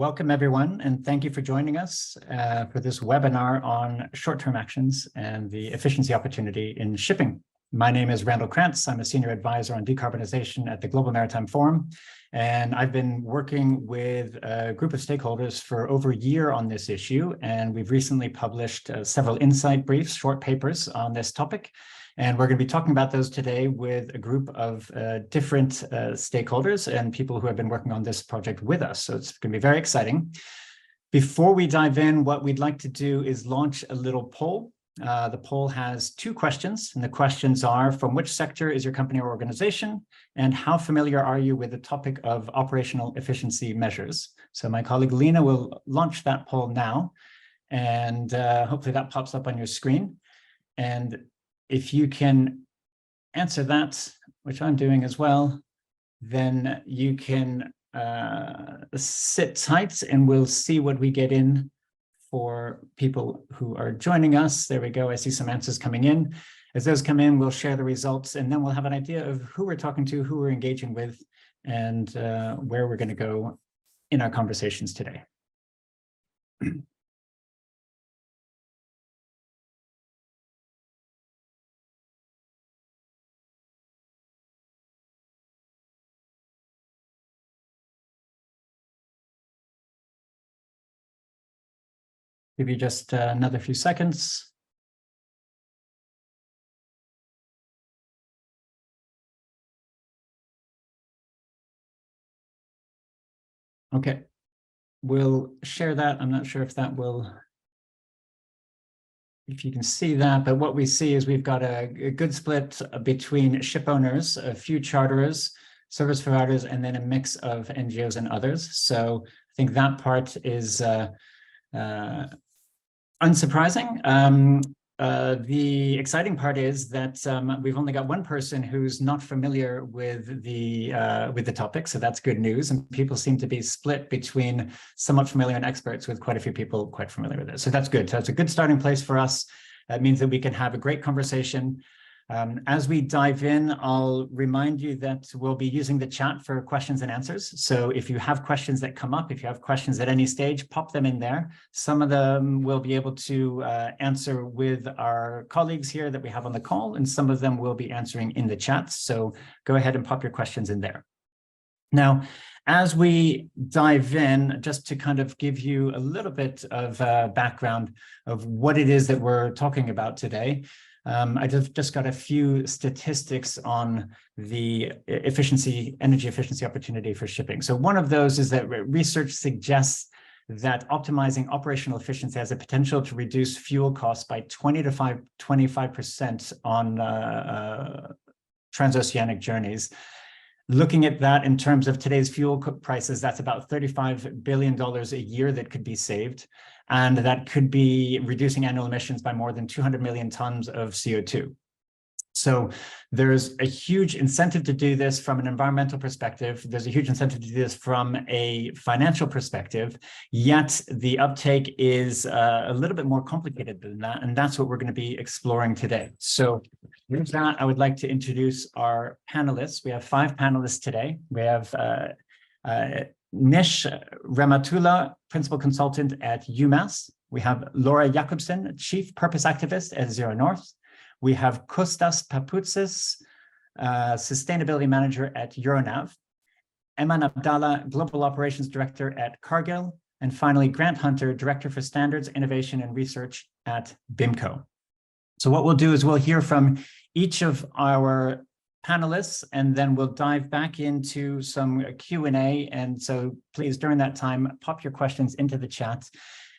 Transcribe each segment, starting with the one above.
Welcome, everyone, and thank you for joining us for this webinar on short-term actions and the efficiency opportunity in shipping. My name is Randall Krantz. I'm a senior advisor on decarbonization at the Global Maritime Forum, and I've been working with a group of stakeholders for over a year on this issue, and we've recently published several insight briefs, short papers on this topic. And we're going to be talking about those today with a group of different stakeholders and people who have been working on this project with us. So it's going to be very exciting. Before we dive in, what we'd like to do is launch a little poll. The poll has two questions, and the questions are: from which sector is your company or organization? And how familiar are you with the topic of operational efficiency measures? So my colleague Lena will launch that poll now, and hopefully that pops up on your screen. And if you can answer that, which I'm doing as well, then you can sit tight and we'll see what we get in for people who are joining us. There we go. I see some answers coming in. As those come in, we'll share the results, and then we'll have an idea of who we're talking to, who we're engaging with, and where we're going to go in our conversations today. Give you just another few seconds. Okay, we'll share that. I'm not sure if that will, if you can see that, but what we see is we've got a good split between ship owners, a few charterers, service providers, and then a mix of NGOs and others. So I think that part is unsurprising. The exciting part is that we've only got one person who's not familiar with the topic, so that's good news. And people seem to be split between somewhat familiar and experts, with quite a few people quite familiar with it. So that's good. So it's a good starting place for us. That means that we can have a great conversation. As we dive in, I'll remind you that we'll be using the chat for questions and answers. So if you have questions that come up, if you have questions at any stage, pop them in there. Some of them we'll be able to answer with our colleagues here that we have on the call, and some of them we'll be answering in the chat. So go ahead and pop your questions in there. Now, as we dive in, just to kind of give you a little bit of background of what it is that we're talking about today, I just got a few statistics on the energy efficiency opportunity for shipping. So one of those is that research suggests that optimizing operational efficiency has a potential to reduce fuel costs by 20 to 25% on transoceanic journeys. Looking at that in terms of today's fuel prices, that's about $35 billion a year that could be saved. And that could be reducing annual emissions by more than 200 million tons of CO2. So there's a huge incentive to do this from an environmental perspective. There's a huge incentive to do this from a financial perspective, yet the uptake is a little bit more complicated than that. And that's what we're going to be exploring today. So with that, I would like to introduce our panelists. We have 5 panelists today. We have Nish Ramatula, Principal Consultant at UMass. We have Laura Jakobsen, Chief Purpose Activist at Zero North. We have Kostas Papoutsis, Sustainability Manager at Euronav. Eman Abdallah, Global Operations Director at Cargill. And finally, Grant Hunter, Director for Standards, Innovation and Research at BIMCO. So what we'll do is we'll hear from each of our panelists, and then we'll dive back into some Q&A. And so please, during that time, pop your questions into the chat.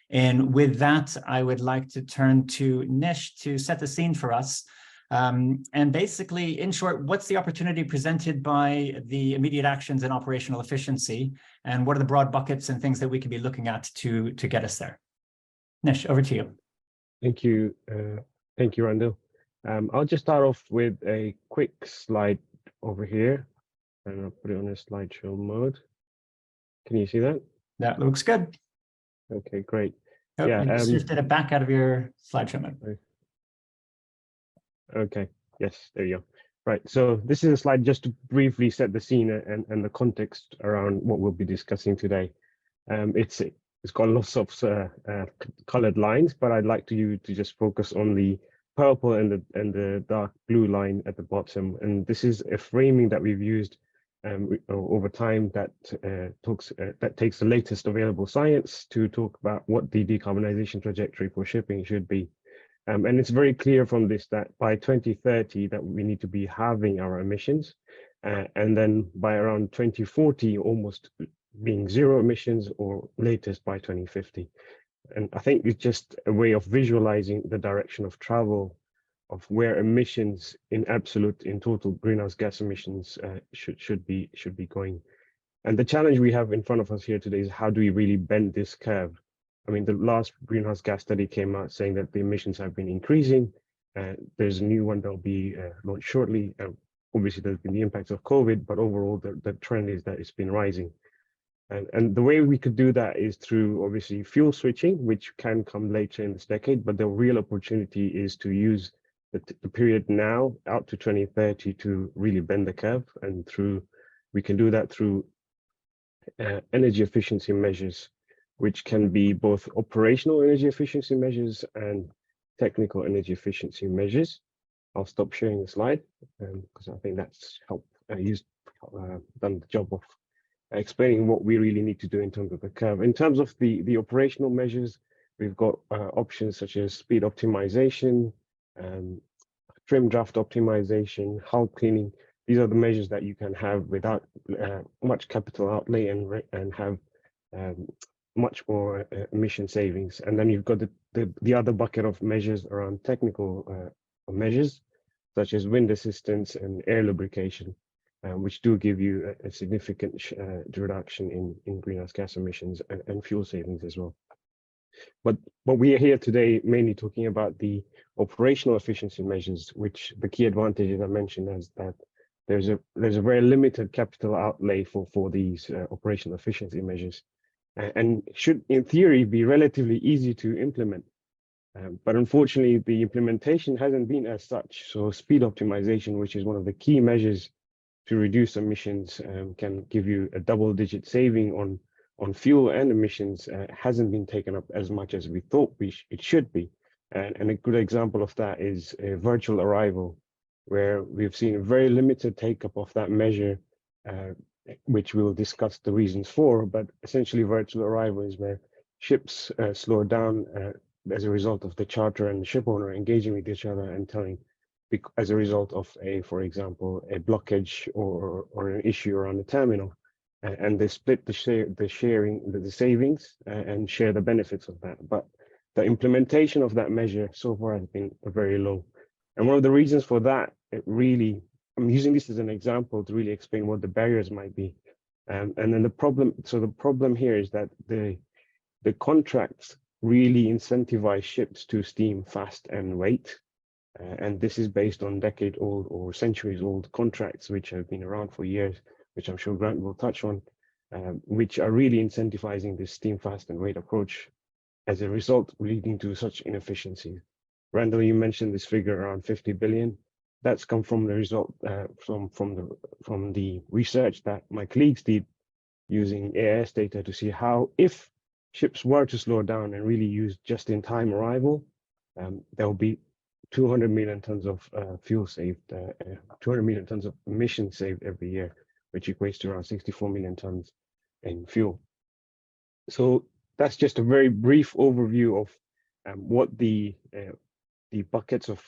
And with that, I would like to turn to Nish to set the scene for us. And basically, in short, what's the opportunity presented by the immediate actions and operational efficiency? And what are the broad buckets and things that we can be looking at to get us there? Nish, over to you. Thank you. Thank you, Randall. I'll just start off with a quick slide over here, and I'll put it on a slideshow mode. Can you see that? That looks good. Okay, great. Oh, yeah, you shifted it back out of your slideshow mode. Okay, yes, there you go. Right, so this is a slide just to briefly set the scene and the context around what we'll be discussing today. It's got lots of colored lines, but I'd like you to just focus on the purple and the dark blue line at the bottom. And this is a framing that we've used over time that takes the latest available science to talk about what the decarbonization trajectory for shipping should be. And it's very clear from this that by 2030 that we need to be halving our emissions, and then by around 2040 almost being zero emissions, or latest by 2050. And I think it's just a way of visualizing the direction of travel of where emissions in total greenhouse gas emissions should be going. And the challenge we have in front of us here today is how do we really bend this curve? I mean, the last greenhouse gas study came out saying that the emissions have been increasing. There's a new one that will be launched shortly. Obviously, there's been the impacts of COVID, but overall, the trend is that it's been rising. And the way we could do that is through, obviously, fuel switching, which can come later in this decade, but the real opportunity is to use the period now out to 2030 to really bend the curve. And we can do that through energy efficiency measures, which can be both operational energy efficiency measures and technical energy efficiency measures. I'll stop sharing the slide because I think that's done the job of explaining what we really need to do in terms of the curve. In terms of the operational measures, we've got options such as speed optimization, trim draft optimization, hull cleaning. These are the measures that you can have without much capital outlay and have much more emission savings. And then you've got the other bucket of measures around technical measures, such as wind assistance and air lubrication, which do give you a significant reduction in greenhouse gas emissions and fuel savings as well. But we are here today mainly talking about the operational efficiency measures, which the key advantages I mentioned is that there's a very limited capital outlay for these operational efficiency measures, and should in theory be relatively easy to implement. But unfortunately, the implementation hasn't been as such. So speed optimization, which is one of the key measures to reduce emissions, can give you a double-digit saving on fuel and emissions, hasn't been taken up as much as we thought it should be. And a good example of that is a virtual arrival, where we've seen a very limited take-up of that measure, which we'll discuss the reasons for. But essentially, virtual arrival is where ships slow down as a result of the charter and the ship owner engaging with each other and telling, as a result of for example, a blockage or an issue around the terminal, and they split the savings and share the benefits of that. But the implementation of that measure so far has been very low. And one of the reasons for that, I'm using this as an example to really explain what the barriers might be. And then the problem here is that the contracts really incentivize ships to steam fast and wait. And this is based on decade-old or centuries-old contracts, which have been around for years, which I'm sure Grant will touch on, which are really incentivizing this steam fast and wait approach, as a result leading to such inefficiencies. Randall, you mentioned this figure around 50 billion. That's come from the result from the research that my colleagues did using AIS data to see how, if ships were to slow down and really use just-in-time arrival, there will be 200 million tons of fuel saved, 200 million tons of emissions saved every year, which equates to around 64 million tons in fuel. So that's just a very brief overview of what the buckets of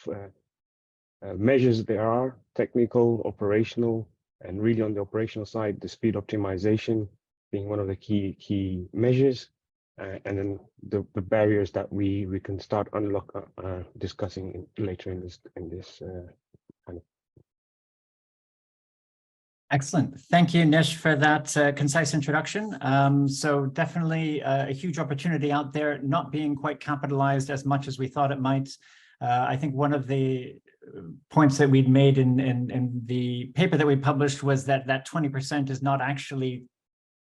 measures there are: technical, operational, and really on the operational side, the speed optimization being one of the key measures, and then the barriers that we can start discussing later in this kind of. Excellent. Thank you, Nish, for that concise introduction. So definitely a huge opportunity out there, not being quite capitalized as much as we thought it might. I think one of the points that we'd made in the paper that we published was that 20% is not actually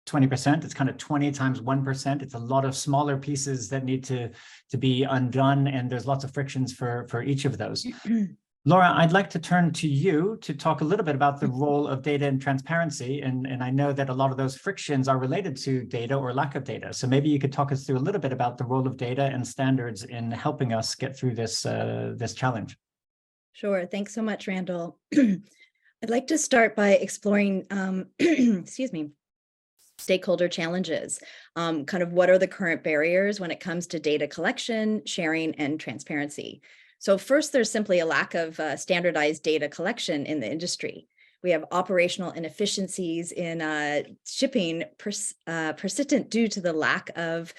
20%. It's kind of 20 times 1%. It's a lot of smaller pieces that need to be undone, and there's lots of frictions for each of those. Laura, I'd like to turn to you to talk a little bit about the role of data and transparency. And I know that a lot of those frictions are related to data or lack of data. So maybe you could talk us through a little bit about the role of data and standards in helping us get through this, this challenge. Sure. Thanks so much, Randall. I'd like to start by exploring, excuse me, stakeholder challenges. Kind of what are the current barriers when it comes to data collection, sharing, and transparency? So first, there's simply a lack of standardized data collection in the industry. We have operational inefficiencies in shipping persistent due to the lack of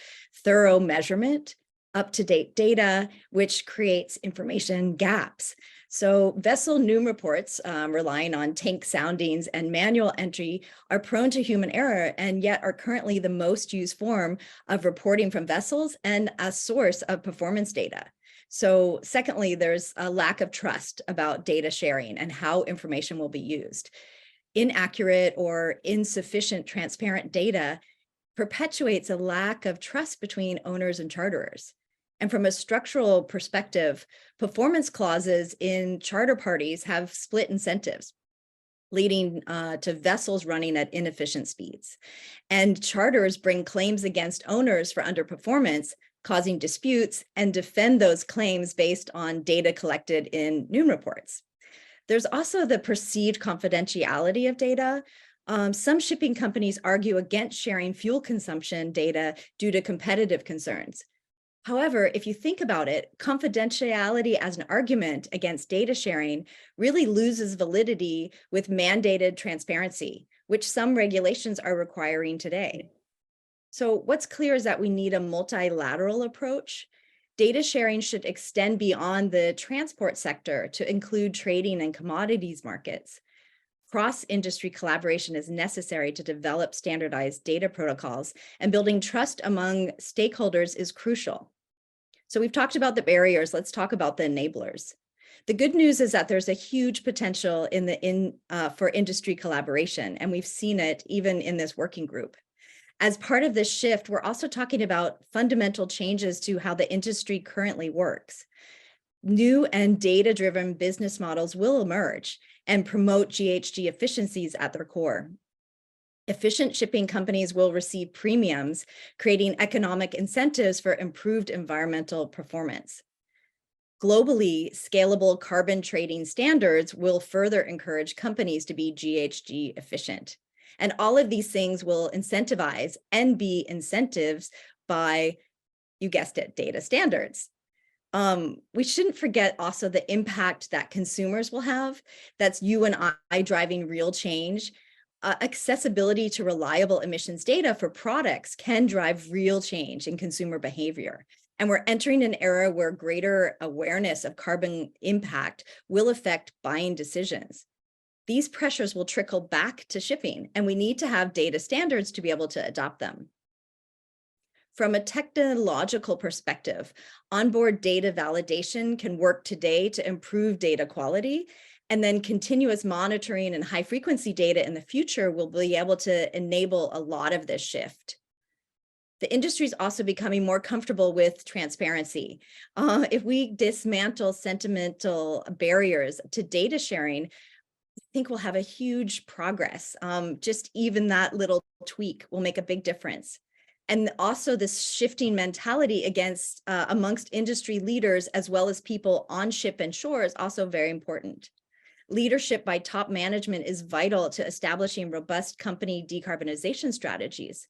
thorough measurement, up-to-date data, which creates information gaps. So vessel NUM reports relying on tank soundings and manual entry are prone to human error and yet are currently the most used form of reporting from vessels and a source of performance data. So secondly, there's a lack of trust about data sharing and how information will be used. Inaccurate or insufficient transparent data perpetuates a lack of trust between owners and charterers. And from a structural perspective, performance clauses in charter parties have split incentives, leading to vessels running at inefficient speeds. And charters bring claims against owners for underperformance, causing disputes, and defend those claims based on data collected in NUM reports. There's also the perceived confidentiality of data. Some shipping companies argue against sharing fuel consumption data due to competitive concerns. However, if you think about it, confidentiality as an argument against data sharing really loses validity with mandated transparency, which some regulations are requiring today. So what's clear is that we need a multilateral approach. Data sharing should extend beyond the transport sector to include trading and commodities markets. Cross-industry collaboration is necessary to develop standardized data protocols, and building trust among stakeholders is crucial. So we've talked about the barriers. Let's talk about the enablers. The good news is that there's a huge potential for industry collaboration, and we've seen it even in this working group. As part of this shift, we're also talking about fundamental changes to how the industry currently works. New and data-driven business models will emerge and promote GHG efficiencies at their core. Efficient shipping companies will receive premiums, creating economic incentives for improved environmental performance. Globally, scalable carbon trading standards will further encourage companies to be GHG efficient. And all of these things will incentivize and be incentives by, you guessed it, data standards. We shouldn't forget also the impact that consumers will have. That's you and I driving real change. Accessibility to reliable emissions data for products can drive real change in consumer behavior. And we're entering an era where greater awareness of carbon impact will affect buying decisions. These pressures will trickle back to shipping, and we need to have data standards to be able to adopt them. From a technological perspective, onboard data validation can work today to improve data quality, and then continuous monitoring and high frequency data in the future will be able to enable a lot of this shift. The industry is also becoming more comfortable with transparency. If we dismantle sentimental barriers to data sharing, I think we'll have a huge progress. Just even that little tweak will make a big difference. And also this shifting mentality amongst industry leaders, as well as people on ship and shore, is also very important. Leadership by top management is vital to establishing robust company decarbonization strategies.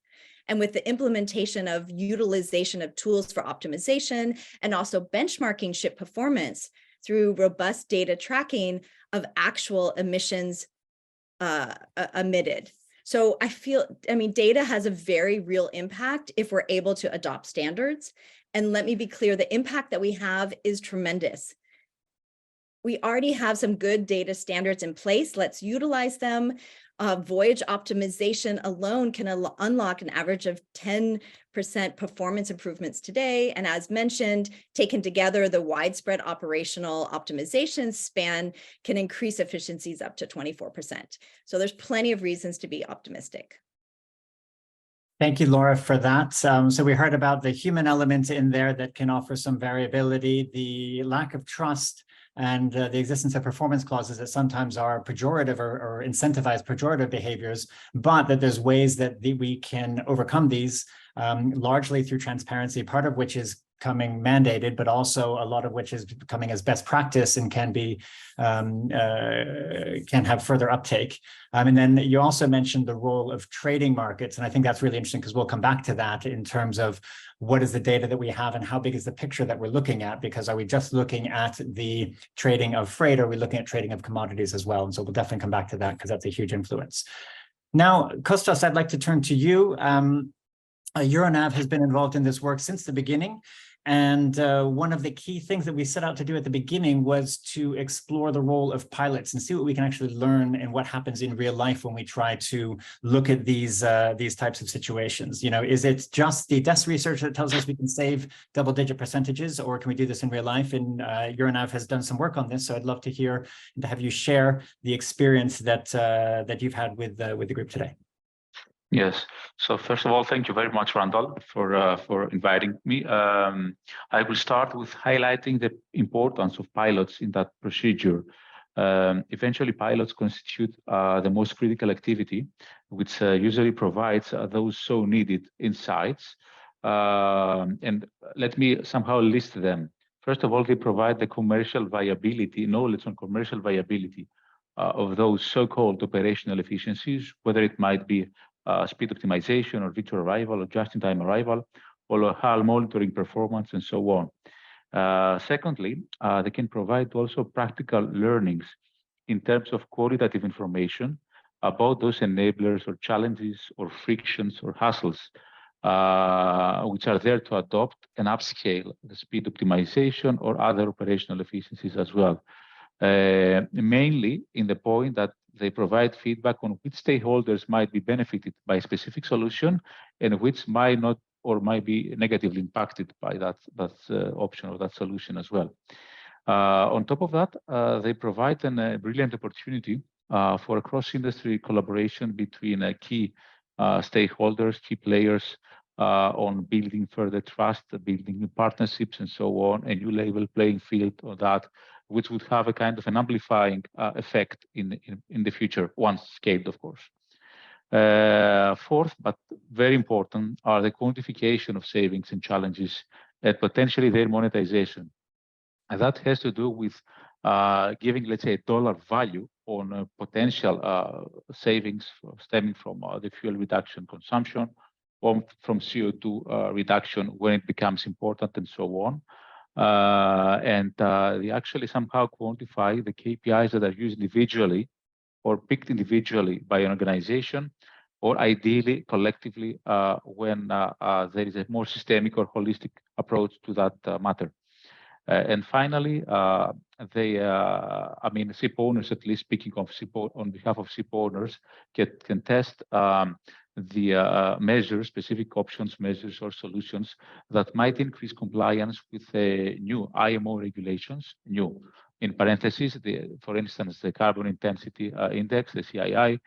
And with the implementation of utilization of tools for optimization and also benchmarking ship performance through robust data tracking of actual emissions emitted. So data has a very real impact if we're able to adopt standards. And let me be clear, the impact that we have is tremendous. We already have some good data standards in place. Let's utilize them. Voyage optimization alone can unlock an average of 10% performance improvements today. And as mentioned, taken together, the widespread operational optimization span can increase efficiencies up to 24%. So there's plenty of reasons to be optimistic. Thank you, Laura, for that. So we heard about the human element in there that can offer some variability, the lack of trust, and the existence of performance clauses that sometimes are pejorative or incentivize pejorative behaviors, but that there's ways that we can overcome these largely through transparency, part of which is coming mandated, but also a lot of which is coming as best practice and can be can have further uptake. And then you also mentioned the role of trading markets, and I think that's really interesting because we'll come back to that in terms of what is the data that we have and how big is the picture that we're looking at, because are we just looking at the trading of freight, or are we looking at trading of commodities as well? And so we'll definitely come back to that because that's a huge influence. Now, Kostas, I'd like to turn to you. Euronav has been involved in this work since the beginning. And one of the key things that we set out to do at the beginning was to explore the role of pilots and see what we can actually learn and what happens in real life when we try to look at these types of situations. You know, is it just the desk research that tells us we can save double-digit percentages, or can we do this in real life? And Euronav has done some work on this, so I'd love to hear and to have you share the experience that that you've had with the group today. Yes. So first of all, thank you very much, Randall, for inviting me. I will start with highlighting the importance of pilots in that procedure. Eventually, pilots constitute the most critical activity, which usually provides those so needed insights. And let me somehow list them. First of all, they provide the commercial viability, knowledge on commercial viability of those so-called operational efficiencies, whether it might be speed optimization or virtual arrival or just-in-time arrival, or hull monitoring performance and so on. Secondly, they can provide also practical learnings in terms of qualitative information about those enablers or challenges or frictions or hassles which are there to adopt and upscale the speed optimization or other operational efficiencies as well. Mainly in the point that they provide feedback on which stakeholders might be benefited by a specific solution and which might not or might be negatively impacted by that option or that solution as well. On top of that, they provide a brilliant opportunity for a cross-industry collaboration between key stakeholders, key players on building further trust, building new partnerships and so on, a new level playing field on that, which would have a kind of an amplifying effect in the future, once scaled, of course. Fourth, but very important, are the quantification of savings and challenges and potentially their monetization. And that has to do with giving, let's say, a dollar value on potential savings stemming from the fuel reduction consumption, or from CO2 reduction when it becomes important and so on. They actually somehow quantify the KPIs that are used individually or picked individually by an organization, or ideally collectively when there is a more systemic or holistic approach to that matter. And finally, I mean, ship owners, at least speaking of ship on behalf of ship owners, can test the measures, specific options, measures, or solutions that might increase compliance with new IMO regulations, new, in parentheses, for instance, the carbon intensity index, the CII,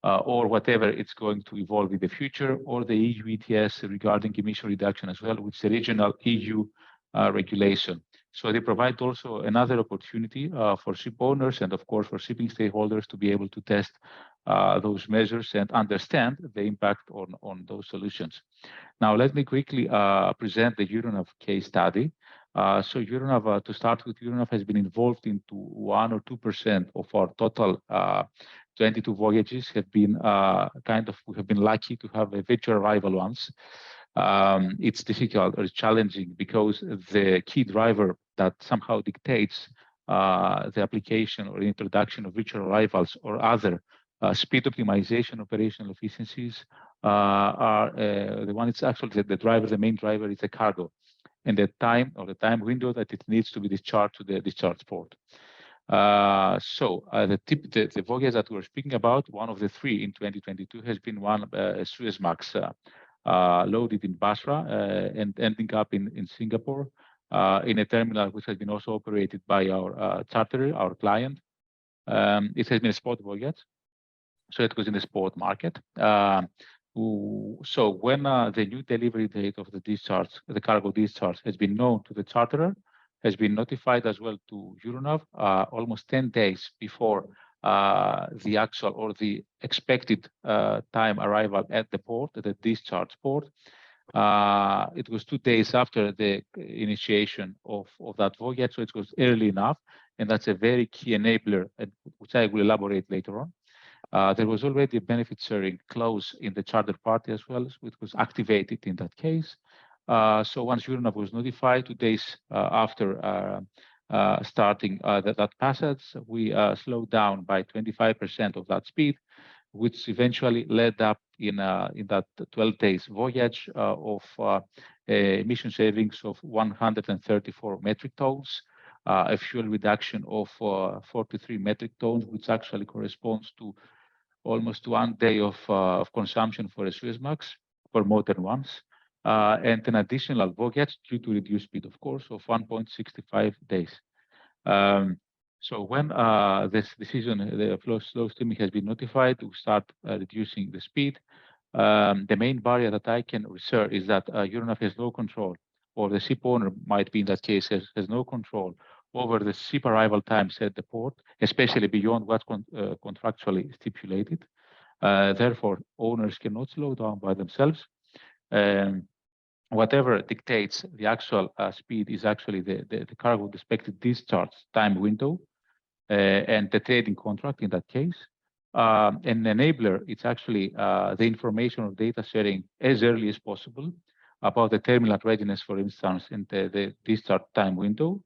or whatever it's going to evolve in the future, or the EU ETS regarding emission reduction as well, which is the regional EU regulation. So they provide also another opportunity for ship owners and, of course, for shipping stakeholders to be able to test those measures and understand the impact on those solutions. Now, let me quickly present the Euronav case study. So Euronav, to start with, Euronav has been involved into 1 or 2% of our total 22 voyages. Have been we have been lucky to have a virtual arrival once. It's difficult or challenging because the key driver that somehow dictates the application or introduction of virtual arrivals or other speed optimization operational efficiencies are the one. It's actually the driver, the main driver is the cargo and the time window that it needs to be discharged to the discharge port. The voyage that we're speaking about, one of the 3 in 2022, has been one Suezmax loaded in Basra and ending up in Singapore in a terminal which has been also operated by our charterer, our client. It has been a spot voyage, so it was in the spot market. So when the new delivery date of the discharge, the cargo discharge, has been known to the charterer, has been notified as well to Euronav almost 10 days before the actual or the expected time arrival at the port, at the discharge port. It was 2 days after the initiation of that voyage, so it was early enough, and that's a very key enabler, which I will elaborate later on. There was already a benefit sharing clause in the charter party as well, which was activated in that case. So once Euronav was notified, 2 days after starting that passage, we slowed down by 25% of that speed, which eventually led up in that 12 days voyage of emission savings of 134 metric tons, a fuel reduction of 43 metric tons, which actually corresponds to almost 1 day of consumption for a Suezmax, for modern ones, and an additional voyage due to reduced speed, of course, of 1.65 days. So when this decision, the slow steaming has been notified to start reducing the speed, the main barrier that I can reserve is that Euronav has no control, or the ship owner might be in that case has no control over the ship arrival times at the port, especially beyond what's contractually stipulated. Therefore, owners cannot slow down by themselves. Whatever dictates the actual speed is actually the cargo expected discharge time window and the trading contract in that case. An enabler, it's actually the information or data sharing as early as possible about the terminal readiness, for instance, in the discharge time window.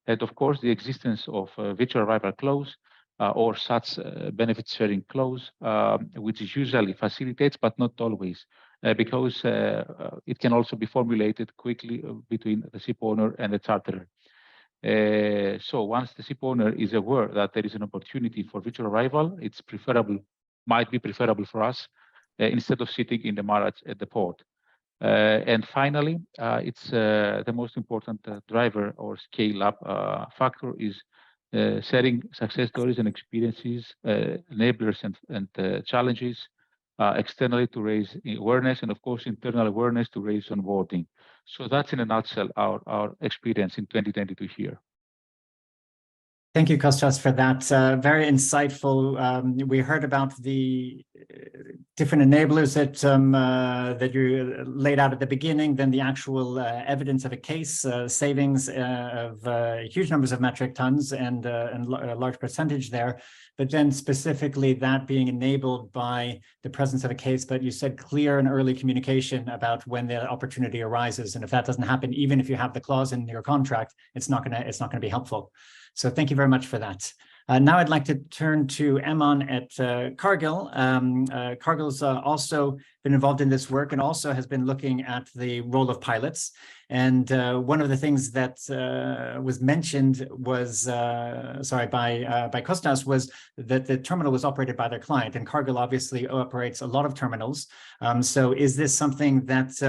And of course, the existence of a virtual arrival clause or such benefit sharing clause, which usually facilitates, but not always, because it can also be formulated quickly between the ship owner and the charterer. So once the ship owner is aware that there is an opportunity for virtual arrival, it's preferable, might be preferable for us instead of sitting in the marriage at the port. And finally, it's the most important driver or scale-up factor is sharing success stories and experiences, enablers and challenges externally to raise awareness, and of course internal awareness to raise onboarding. So that's in a nutshell our experience in 2022 here. Thank you, Kostas, for that. Very insightful. We heard about the different enablers that you laid out at the beginning, then the actual evidence of a case, savings of huge numbers of metric tons and a large percentage there, but then specifically that being enabled by the presence of a case, but you said clear and early communication about when the opportunity arises. And if that doesn't happen, even if you have the clause in your contract, it's not gonna be helpful. So thank you very much for that. Now I'd like to turn to Eman at Cargill. Cargill's also been involved in this work and also has been looking at the role of pilots. And one of the things that was mentioned was, by Kostas, was that the terminal was operated by their client, and Cargill obviously operates a lot of terminals. So is this something that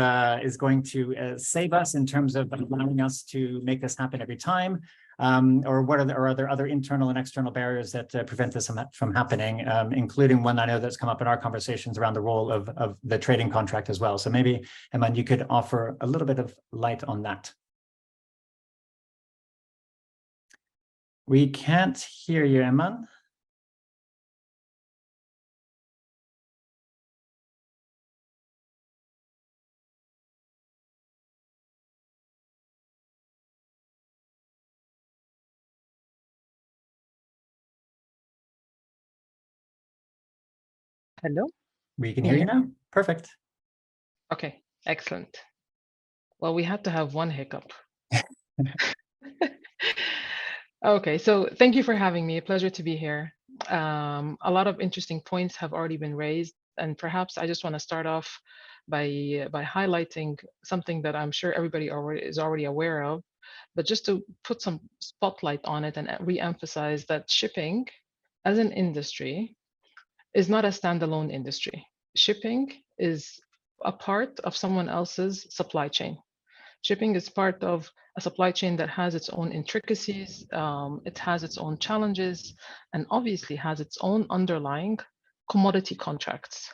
is going to save us in terms of allowing us to make this happen every time? Or are there other internal and external barriers that prevent this from happening, including one I know that's come up in our conversations around the role of the trading contract as well. So maybe, Eman, you could offer a little bit of light on that. We can't hear you, Eman. Hello? We can hear you now. Perfect. Okay, excellent. Well, we had to have one hiccup. Okay, so thank you for having me. A pleasure to be here. A lot of interesting points have already been raised, and perhaps I just want to start off by highlighting something that I'm sure everybody is already aware of, but just to put some spotlight on it and re-emphasize that shipping as an industry is not a standalone industry. Shipping is a part of someone else's supply chain. Shipping is part of a supply chain that has its own intricacies, it has its own challenges, and obviously has its own underlying commodity contracts.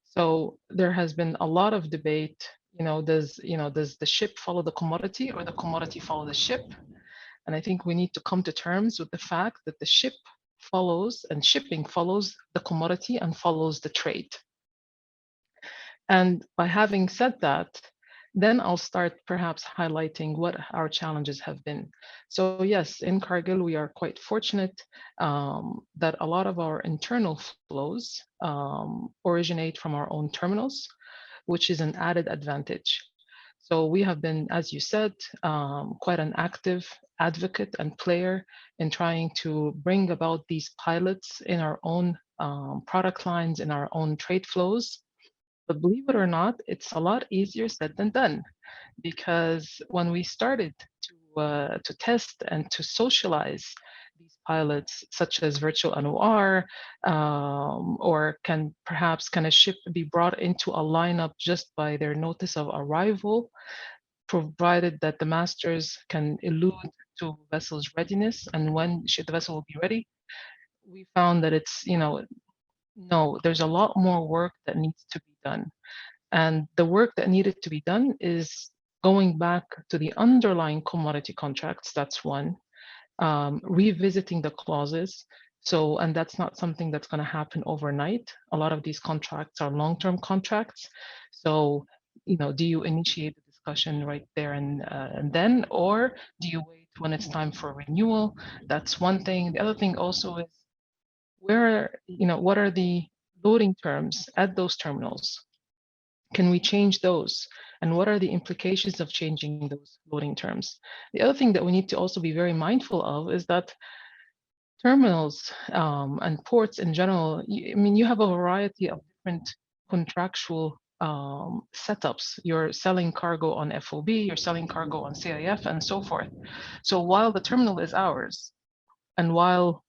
So there has been a lot of debate, does the ship follow the commodity or the commodity follow the ship? And I think we need to come to terms with the fact that the ship follows and shipping follows the commodity and follows the trade. And by having said that, then I'll start perhaps highlighting what our challenges have been. So yes, in Cargill, we are quite fortunate that a lot of our internal flows originate from our own terminals, which is an added advantage. So we have been, as you said, quite an active advocate and player in trying to bring about these pilots in our own product lines, in our own trade flows. But believe it or not, it's a lot easier said than done, because when we started to test and to socialize these pilots, such as virtual NOR, or can a ship be brought into a lineup just by their notice of arrival, provided that the masters can allude to vessel's readiness and when the vessel will be ready. We found that it's, no, there's a lot more work that needs to be done. And the work that needed to be done is going back to the underlying commodity contracts. That's one. Revisiting the clauses. So, and that's not something that's going to happen overnight. A lot of these contracts are long-term contracts. So, do you initiate the discussion right there and then, or do you wait when it's time for renewal? That's one thing. The other thing also is what are the loading terms at those terminals? Can we change those? And what are the implications of changing those loading terms? The other thing that we need to also be very mindful of is that terminals and ports in general, you have a variety of different contractual setups. You're selling cargo on FOB, you're selling cargo on CIF, and so forth. So while the terminal is ours, and while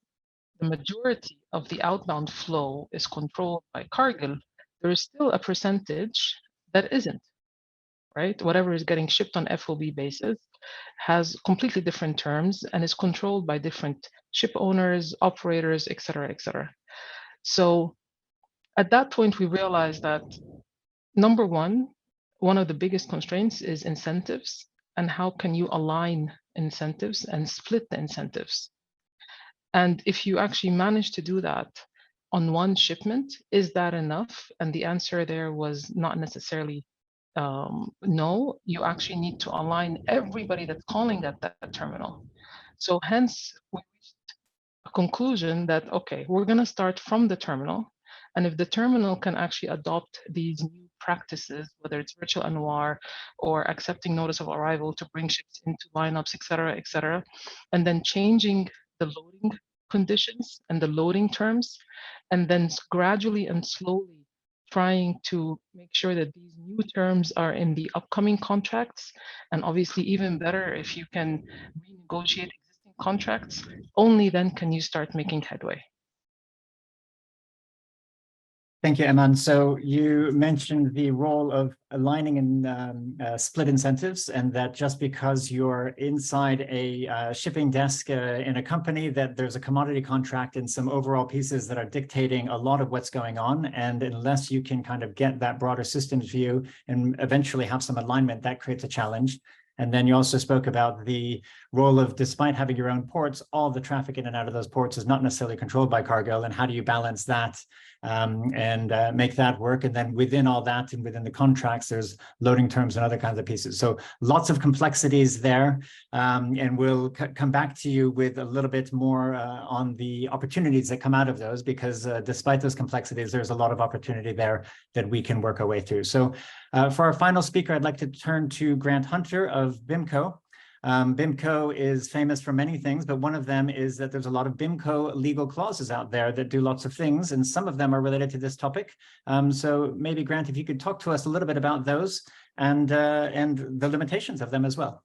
the majority of the outbound flow is controlled by Cargill, there is still a percentage that isn't, right? Whatever is getting shipped on FOB basis has completely different terms and is controlled by different ship owners, operators, et cetera, et cetera. So at that point, we realized that number one of the biggest constraints is incentives, and how can you align incentives and split the incentives? And if you actually manage to do that on one shipment, is that enough? And the answer there was not necessarily no. You actually need to align everybody that's calling at that terminal. So hence, we reached a conclusion that, okay, we're going to start from the terminal. And if the terminal can actually adopt these new practices, whether it's virtual NOR or accepting notice of arrival to bring ships into lineups, et cetera, and then changing the loading conditions and the loading terms, and then gradually and slowly trying to make sure that these new terms are in the upcoming contracts, and obviously even better if you can renegotiate existing contracts, only then can you start making headway. Thank you, Eman. So you mentioned the role of aligning and split incentives, and that just because you're inside a shipping desk in a company, that there's a commodity contract and some overall pieces that are dictating a lot of what's going on. And unless you can kind of get that broader systems view and eventually have some alignment, that creates a challenge. And then you also spoke about the role of, despite having your own ports, all the traffic in and out of those ports is not necessarily controlled by Cargill. And how do you balance that and make that work? And then within all that and within the contracts, there's loading terms and other kinds of pieces. So lots of complexities there. And we'll come back to you with a little bit more on the opportunities that come out of those, because despite those complexities, there's a lot of opportunity there that we can work our way through. So for our final speaker, I'd like to turn to Grant Hunter of BIMCO. BIMCO is famous for many things, but one of them is that there's a lot of BIMCO legal clauses out there that do lots of things, and some of them are related to this topic. So maybe, Grant, if you could talk to us a little bit about those and the limitations of them as well.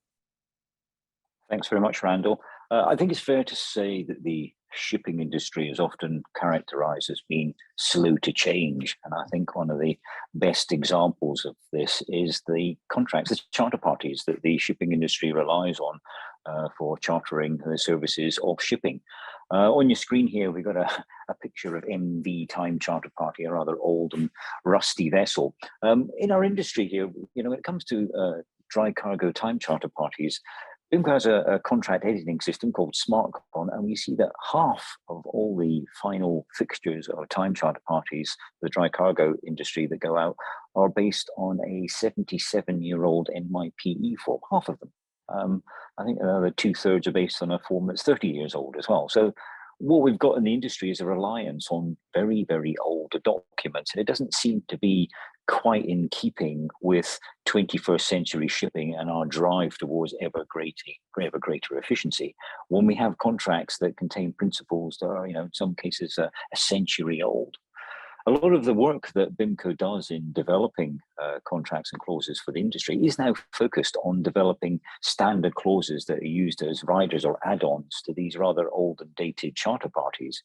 Thanks very much, Randall. I think it's fair to say that the shipping industry is often characterized as being slow to change. And I think one of the best examples of this is the contracts, the charter parties that the shipping industry relies on for chartering the services of shipping. On your screen here, we've got a picture of MV Time Charter Party, a rather old and rusty vessel. In our industry here, when it comes to dry cargo time charter parties, BIMCO has a contract editing system called SmartCon, and we see that half of all the final fixtures of time charter parties, the dry cargo industry that go out, are based on a 77-year-old NYPE form, half of them. I think another 2/3 are based on a form that's 30 years old as well. So what we've got in the industry is a reliance on very, very old documents, and it doesn't seem to be quite in keeping with 21st century shipping and our drive towards ever greater efficiency. When we have contracts that contain principles that are, in some cases, a century old. A lot of the work that BIMCO does in developing contracts and clauses for the industry is now focused on developing standard clauses that are used as riders or add-ons to these rather old and dated charter parties,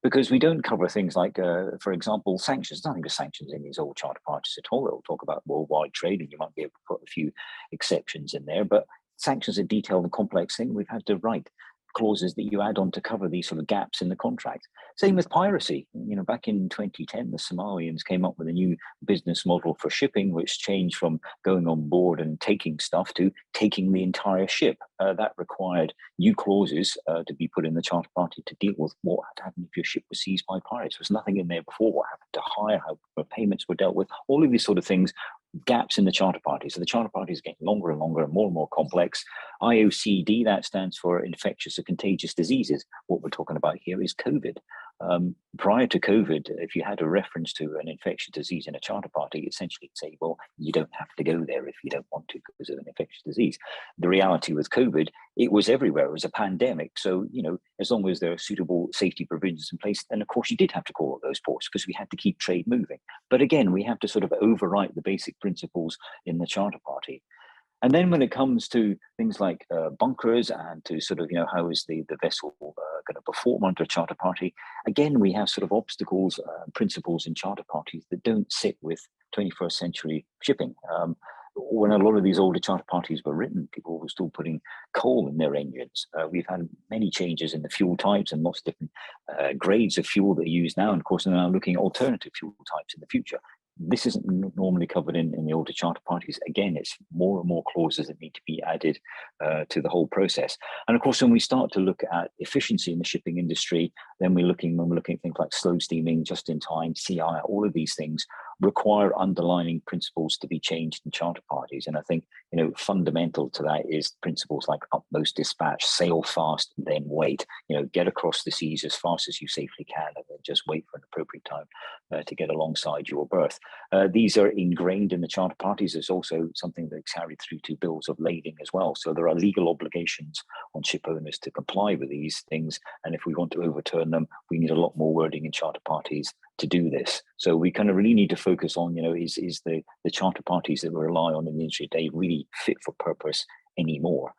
because we don't cover things like, for example, sanctions. Nothing but sanctions in these old charter parties at all. They'll talk about worldwide trade, and you might be able to put a few exceptions in there, but sanctions are a detailed and complex thing. We've had to write clauses that you add on to cover these sort of gaps in the contract. Same with piracy. Back in 2010, the Somalians came up with a new business model for shipping, which changed from going on board and taking stuff to taking the entire ship. That required new clauses to be put in the charter party to deal with what had happened if your ship was seized by pirates. There was nothing in there before. What happened to hire, how payments were dealt with, all of these sort of things. Gaps in the charter party. So the charter party is getting longer and longer and more complex. IOCD, that stands for infectious or contagious diseases. What we're talking about here is COVID. Prior to COVID, if you had a reference to an infectious disease in a charter party, essentially you'd say, well, you don't have to go there if you don't want to because of an infectious disease. The reality with COVID, it was everywhere. It was a pandemic. So, as long as there are suitable safety provisions in place, then of course you did have to call at those ports because we had to keep trade moving. But again, we have to sort of overwrite the basic principles in the charter party. And then when it comes to things like bunkers and to sort of, how is the vessel going to perform under a charter party, again, we have sort of obstacles, principles in charter parties that don't sit with 21st century shipping. When a lot of these older charter parties were written, people were still putting coal in their engines. We've had many changes in the fuel types and lots of different grades of fuel that are used now. And of course, they're now looking at alternative fuel types in the future. This isn't normally covered in the older charter parties. Again, it's more and more clauses that need to be added to the whole process. And of course, when we start to look at efficiency in the shipping industry, then when we're looking at things like slow steaming, just in time, CI, all of these things require underlying principles to be changed in charter parties. And I think, fundamental to that is principles like utmost dispatch, sail fast, then wait, get across the seas as fast as you safely can, and then just wait for an appropriate time to get alongside your berth. These are ingrained in the charter parties. There's also something that's carried through to bills of lading as well. So there are legal obligations on ship owners to comply with these things. And if we want to overturn them, we need a lot more wording in charter parties to do this. So we kind of really need to focus on, is the charter parties that we rely on in the industry today really fit for purpose anymore?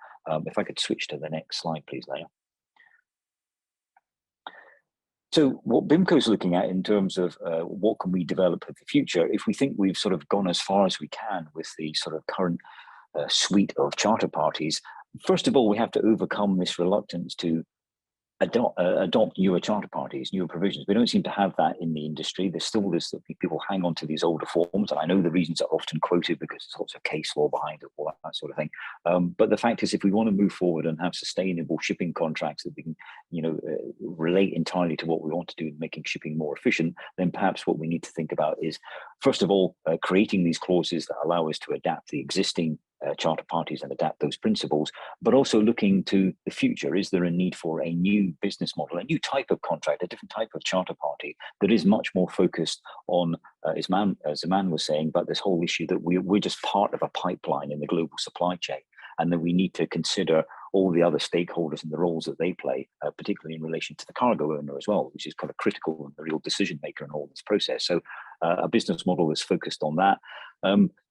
If I could switch to the next slide, please, Leah. So what BIMCO is looking at in terms of what can we develop for the future, if we think we've sort of gone as far as we can with the sort of current suite of charter parties, first of all, we have to overcome this reluctance to adopt newer charter parties, newer provisions. We don't seem to have that in the industry. There's still this that people hang on to these older forms, and I know the reasons are often quoted because there's lots of case law behind it, all that sort of thing. But the fact is, if we want to move forward and have sustainable shipping contracts that we can, relate entirely to what we want to do in making shipping more efficient, then perhaps what we need to think about is, first of all, creating these clauses that allow us to adapt the existing charter parties and adapt those principles, but also looking to the future. Is there a need for a new business model, a new type of contract, a different type of charter party that is much more focused on, as the man was saying, but this whole issue that we're just part of a pipeline in the global supply chain, and that we need to consider all the other stakeholders and the roles that they play, particularly in relation to the cargo owner as well, which is kind of critical and the real decision maker in all this process. So a business model that's focused on that.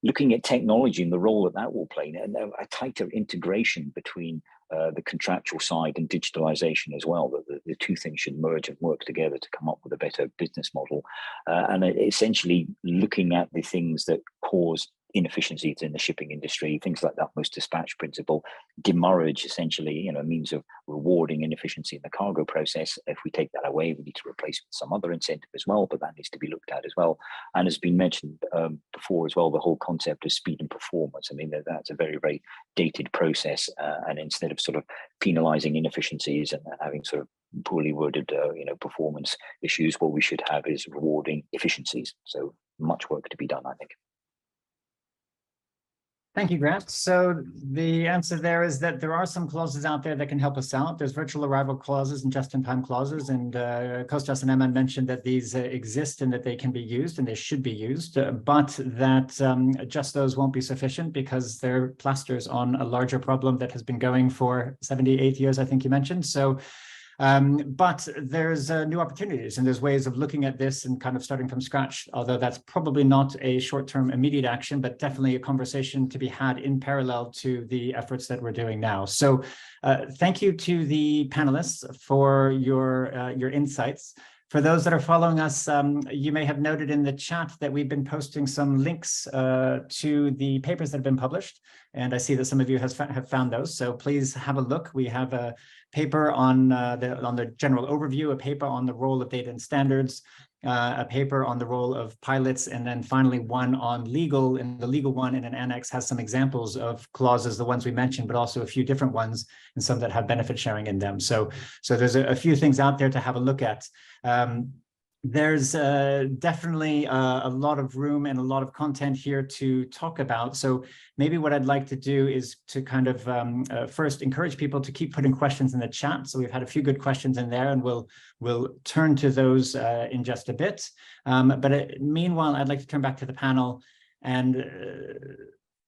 Looking at technology and the role that will play, and a tighter integration between the contractual side and digitalization as well, that the two things should merge and work together to come up with a better business model. And essentially looking at the things that cause inefficiencies in the shipping industry, things like that most dispatch principle. Demurrage, essentially, means of rewarding inefficiency in the cargo process. If we take that away, we need to replace it with some other incentive as well, but that needs to be looked at as well. And has been mentioned before as well, the whole concept of speed and performance. I mean, that's a very, very dated process. And instead of sort of penalizing inefficiencies and having sort of poorly worded, performance issues, what we should have is rewarding efficiencies. So much work to be done, I think. Thank you, Grant. So the answer there is that there are some clauses out there that can help us out. There's virtual arrival clauses and just-in-time clauses, and Kostas and Eman mentioned that these exist and that they can be used and they should be used, but that just those won't be sufficient because they're plasters on a larger problem that has been going for 78 years, I think you mentioned. So but there's new opportunities and there's ways of looking at this and kind of starting from scratch, although that's probably not a short-term immediate action, but definitely a conversation to be had in parallel to the efforts that we're doing now. So thank you to the panelists for your insights. For those that are following us, you may have noted in the chat that we've been posting some links to the papers that have been published. And I see that some of you have found those. So please have a look. We have a paper on the general overview, a paper on the role of data and standards, a paper on the role of pilots, and then finally one on legal. And the legal one in an annex has some examples of clauses, the ones we mentioned, but also a few different ones and some that have benefit sharing in them. So there's a few things out there to have a look at. There's definitely a lot of room and a lot of content here to talk about. So maybe what I'd like to do is to kind of first encourage people to keep putting questions in the chat. So we've had a few good questions in there, and we'll turn to those in just a bit. But meanwhile, I'd like to turn back to the panel and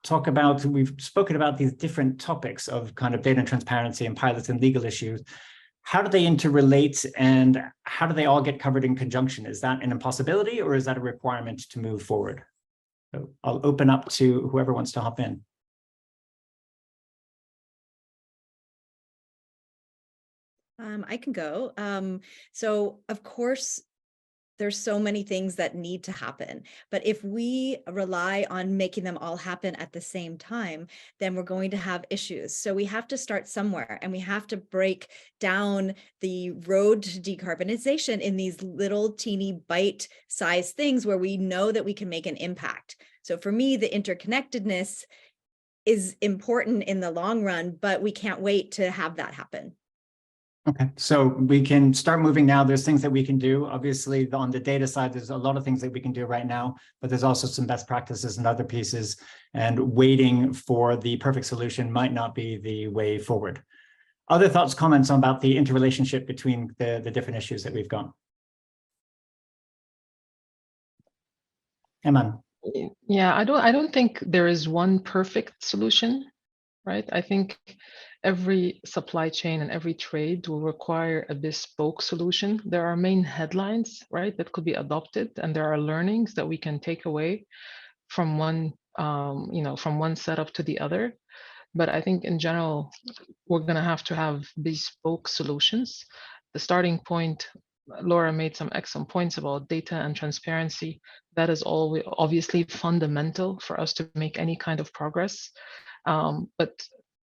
talk about, we've spoken about these different topics of kind of data and transparency and pilots and legal issues. How do they interrelate and how do they all get covered in conjunction? Is that an impossibility or is that a requirement to move forward? So I'll open up to whoever wants to hop in. I can go. So of course, there's so many things that need to happen, but if we rely on making them all happen at the same time, then we're going to have issues. So we have to start somewhere, and we have to break down the road to decarbonization in these little teeny bite-sized things where we know that we can make an impact. So for me, the interconnectedness is important in the long run, but we can't wait to have that happen. Okay, so we can start moving now. There's things that we can do. Obviously, on the data side, there's a lot of things that we can do right now, but there's also some best practices and other pieces, and waiting for the perfect solution might not be the way forward. Other thoughts, comments about the interrelationship between the different issues that we've got? Eman. Yeah, I don't think there is one perfect solution, right? I think every supply chain and every trade will require a bespoke solution. There are main headlines, right, that could be adopted, and there are learnings that we can take away from one, from one setup to the other. But I think in general, we're going to have bespoke solutions. The starting point, Laura made some excellent points about data and transparency. That is all obviously fundamental for us to make any kind of progress. But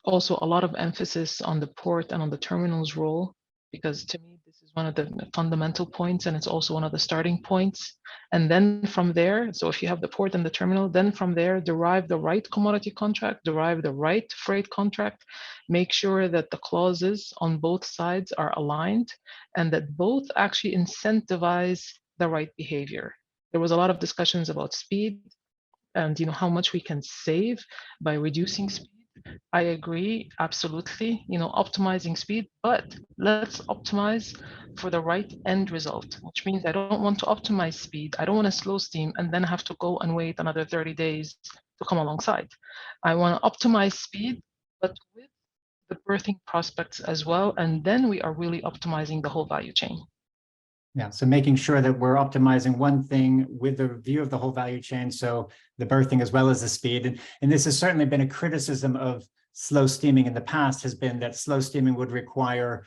also a lot of emphasis on the port and on the terminal's role, because to me, this is one of the fundamental points, and it's also one of the starting points. And then from there, so if you have the port and the terminal, then from there, derive the right commodity contract, derive the right freight contract, make sure that the clauses on both sides are aligned and that both actually incentivize the right behavior. There was a lot of discussions about speed and how much we can save by reducing speed. I agree, absolutely, optimizing speed, but let's optimize for the right end result, which means I don't want to optimize speed. I don't want to slow steam and then have to go and wait another 30 days to come alongside. I want to optimize speed, but with the berthing prospects as well. And then we are really optimizing the whole value chain. Yeah, so making sure that we're optimizing one thing with the view of the whole value chain, so the berthing as well as the speed. And this has certainly been a criticism of slow steaming in the past has been that slow steaming would require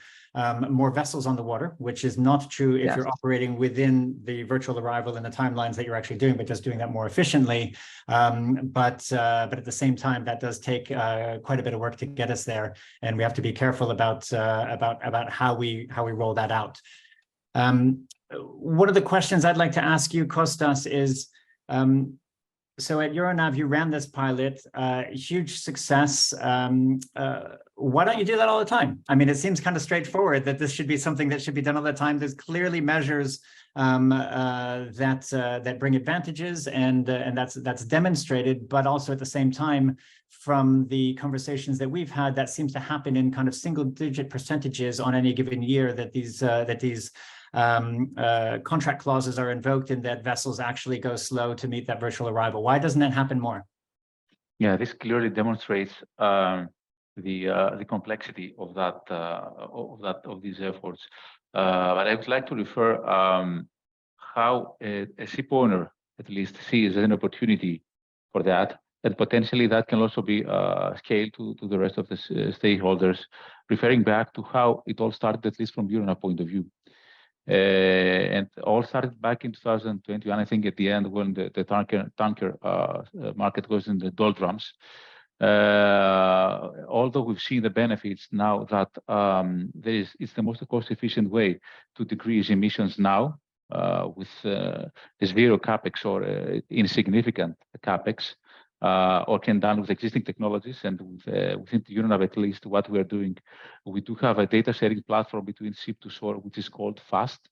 more vessels on the water, which is not true if you're operating within the virtual arrival and the timelines that you're actually doing, but just doing that more efficiently. But at the same time, that does take quite a bit of work to get us there, and we have to be careful about how we roll that out. One of the questions I'd like to ask you, Kostas, is so at Euronav, you ran this pilot, huge success. Why don't you do that all the time? I mean, it seems kind of straightforward that this should be something that should be done all the time. There's clearly measures that bring advantages, and that's demonstrated. But also at the same time, from the conversations that we've had, that seems to happen in kind of single-digit percentages on any given year that these contract clauses are invoked and that vessels actually go slow to meet that virtual arrival. Why doesn't it happen more? Yeah, this clearly demonstrates the complexity of of these efforts. But I would like to refer how a ship owner at least sees an opportunity for that, and potentially that can also be scaled to the rest of the stakeholders, referring back to how it all started, at least from Euronav point of view. And all started back in 2021, I think, at the end when the tanker market was in the doldrums. Although we've seen the benefits now that it's the most cost-efficient way to decrease emissions now with zero capex or insignificant capex, or can done with existing technologies. And within Euronav, at least what we are doing, we do have a data sharing platform between ship to shore, which is called FAST,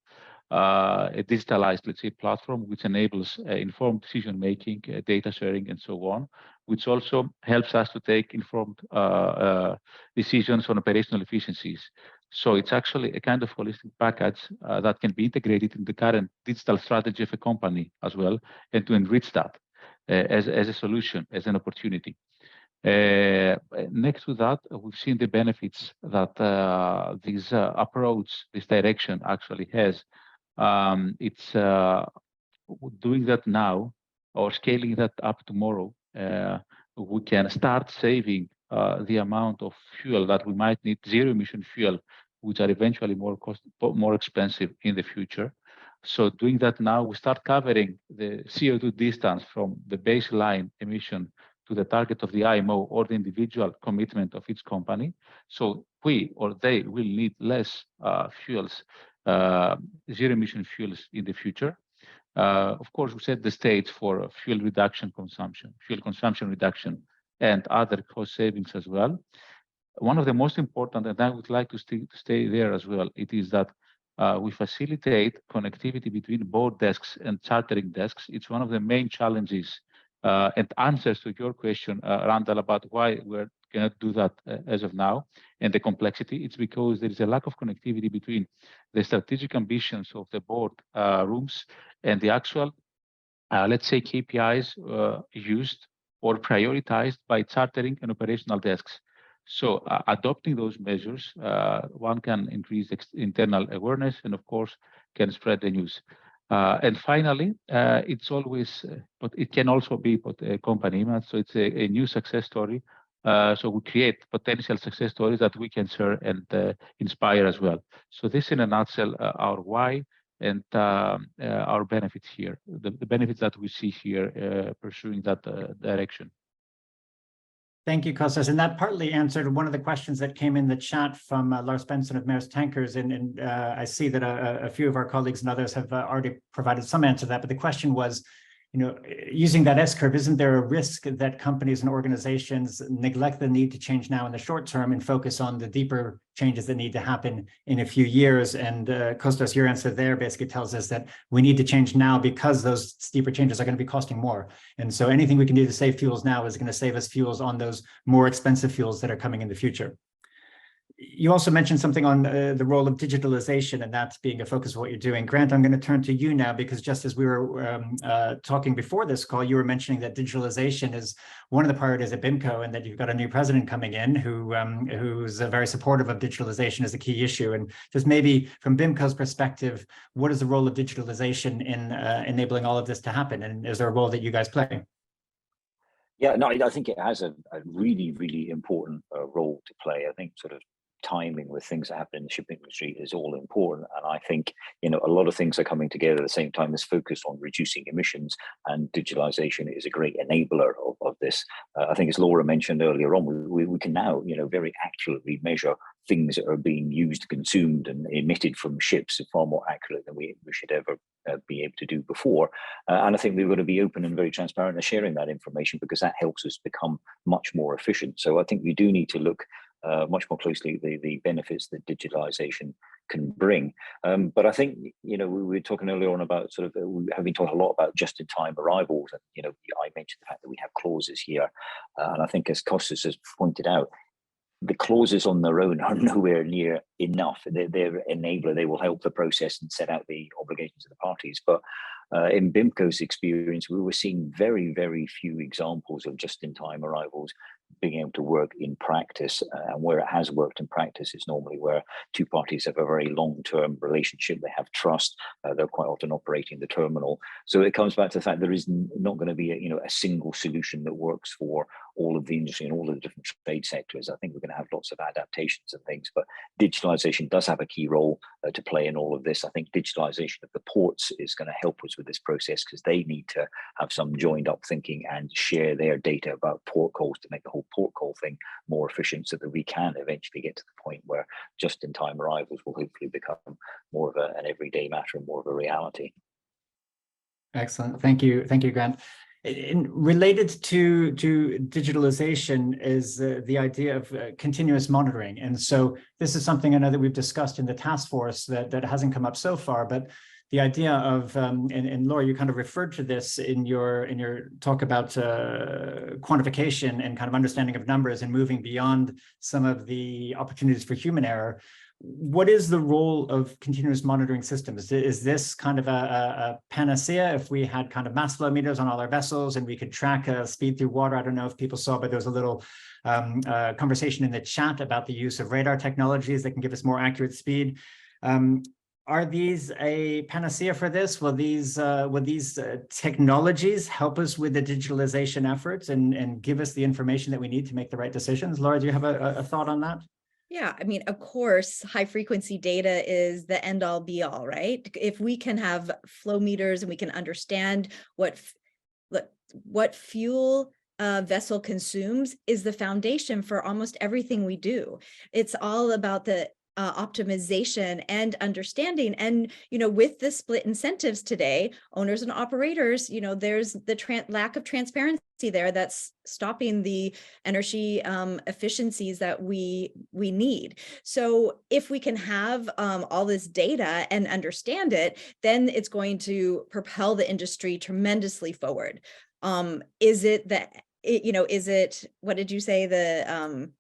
a digitalized, let's say, platform which enables informed decision making, data sharing, and so on, which also helps us to take informed decisions on operational efficiencies. So it's actually a kind of holistic package that can be integrated in the current digital strategy of a company as well, and to enrich that as a solution, as an opportunity. Next to that, we've seen the benefits that this approach, this direction actually has. It's doing that now or scaling that up tomorrow. We can start saving the amount of fuel that we might need, zero emission fuel, which are eventually more expensive in the future. So doing that now, we start covering the CO2 distance from the baseline emission to the target of the IMO or the individual commitment of each company. So we or they will need less fuels, zero emission fuels in the future. Of course, we set the stage for fuel consumption reduction, and other cost savings as well. One of the most important, and I would like to stay there as well, it is that we facilitate connectivity between board desks and chartering desks. It's one of the main challenges and answers to your question, Randall, about why we're cannot do that as of now, and the complexity. It's because there is a lack of connectivity between the strategic ambitions of the board rooms and the actual, let's say, KPIs used or prioritized by chartering and operational desks. So adopting those measures, one can increase internal awareness and, of course, can spread the news. And finally, it's always, but it can also be a company image. So it's a new success story. So we create potential success stories that we can share and inspire as well. So this, in a nutshell, our why and our benefits here, the benefits that we see here pursuing that direction. Thank you, Kostas. And that partly answered one of the questions that came in the chat from Lars Benson of Maersk Tankers. And I see that a few of our colleagues and others have already provided some answer to that. But the question was, you know, using that S-curve, isn't there a risk that companies and organizations neglect the need to change now in the short term and focus on the deeper changes that need to happen in a few years? And Kostas, your answer there basically tells us that we need to change now because those steeper changes are going to be costing more. And so anything we can do to save fuels now is going to save us fuels on those more expensive fuels that are coming in the future. You also mentioned something on the role of digitalization and that being a focus of what you're doing. Grant, I'm going to turn to you now, because just as we were talking before this call, you were mentioning that digitalization is one of the priorities at BIMCO, and that you've got a new president coming in who's very supportive of digitalization as a key issue. And just maybe from BIMCO's perspective, what is the role of digitalization in enabling all of this to happen? And is there a role that you guys play? Yeah, no, I think it has a really, really important role to play. I think sort of timing with things that happen in the shipping industry is all important. And I think, a lot of things are coming together at the same time. This focus on reducing emissions and digitalization is a great enabler of this. I think as Laura mentioned earlier on, we can now, very accurately measure things that are being used, consumed and emitted from ships far more accurate than we should ever be able to do before. And I think we've got to be open and very transparent in sharing that information, because that helps us become much more efficient. So I think we do need to look much more closely at the benefits that digitalization can bring. But I think, we were talking earlier on about sort of, we have been talking a lot about just-in-time arrivals. And, I mentioned the fact that we have clauses here. And I think, as Costas has pointed out, the clauses on their own are nowhere near enough. They're enabler. They will help the process and set out the obligations of the parties. But in BIMCO's experience, we were seeing very, very few examples of just-in-time arrivals being able to work in practice. And where it has worked in practice is normally where two parties have a very long-term relationship. They have trust. They're quite often operating the terminal. So it comes back to the fact there is not going to be a single solution that works for all of the industry and all of the different trade sectors. I think we're going to have lots of adaptations and things, but digitalization does have a key role to play in all of this. I think digitalization of the ports is going to help us with this process, because they need to have some joined up thinking and share their data about port calls to make the whole port call thing more efficient, so that we can eventually get to the point where just-in-time arrivals will hopefully become more of an everyday matter and more of a reality. Excellent. Thank you, Grant. Related to digitalization is the idea of continuous monitoring. And so this is something I know that we've discussed in the task force that hasn't come up so far, but the idea of, and Laura, you kind of referred to this in your talk about quantification and kind of understanding of numbers and moving beyond some of the opportunities for human error. What is the role of continuous monitoring systems? Is this kind of a panacea if we had kind of mass flow meters on all our vessels and we could track speed through water? I don't know if people saw, but there was a little conversation in the chat about the use of radar technologies that can give us more accurate speed. Are these a panacea for this? Will these technologies help us with the digitalization efforts and give us the information that we need to make the right decisions? Laura, do you have a thought on that? Yeah, I mean, of course, high frequency data is the end all be all, right? If we can have flow meters and we can understand what fuel a vessel consumes, is the foundation for almost everything we do. It's all about the optimization and understanding. And, with the split incentives today, owners and operators, there's the lack of transparency there that's stopping the energy efficiencies that we need. So if we can have all this data and understand it, then it's going to propel the industry tremendously forward. Is it that, is it, what did you say, the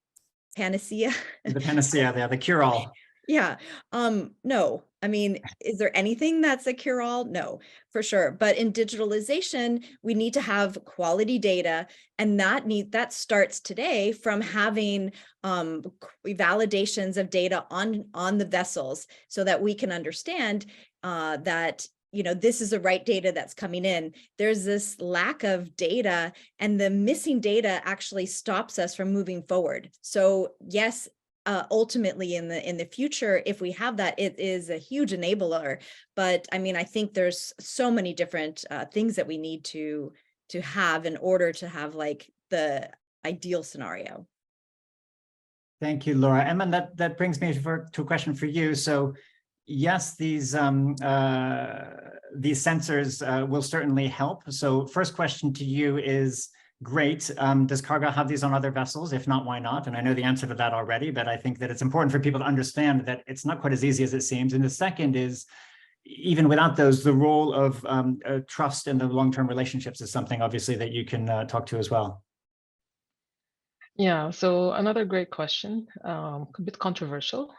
panacea? The panacea, the cure-all. Yeah. No, I mean, is there anything that's a cure-all? No, for sure. But in digitalization, we need to have quality data, and that starts today from having validations of data on the vessels, so that we can understand that this is the right data that's coming in. There's this lack of data, and the missing data actually stops us from moving forward. So yes, ultimately in the future, if we have that, it is a huge enabler. But I mean, I think there's so many different things that we need to have in order to have like the ideal scenario. Thank you, Laura. Emma, that brings me to a question for you. So yes, these sensors will certainly help. So first question to you is, great. Does Cargill have these on other vessels? If not, why not? And I know the answer to that already, but I think that it's important for people to understand that it's not quite as easy as it seems. And the second is, even without those, the role of trust in the long-term relationships is something obviously that you can talk to as well. Yeah, so another great question, a bit controversial.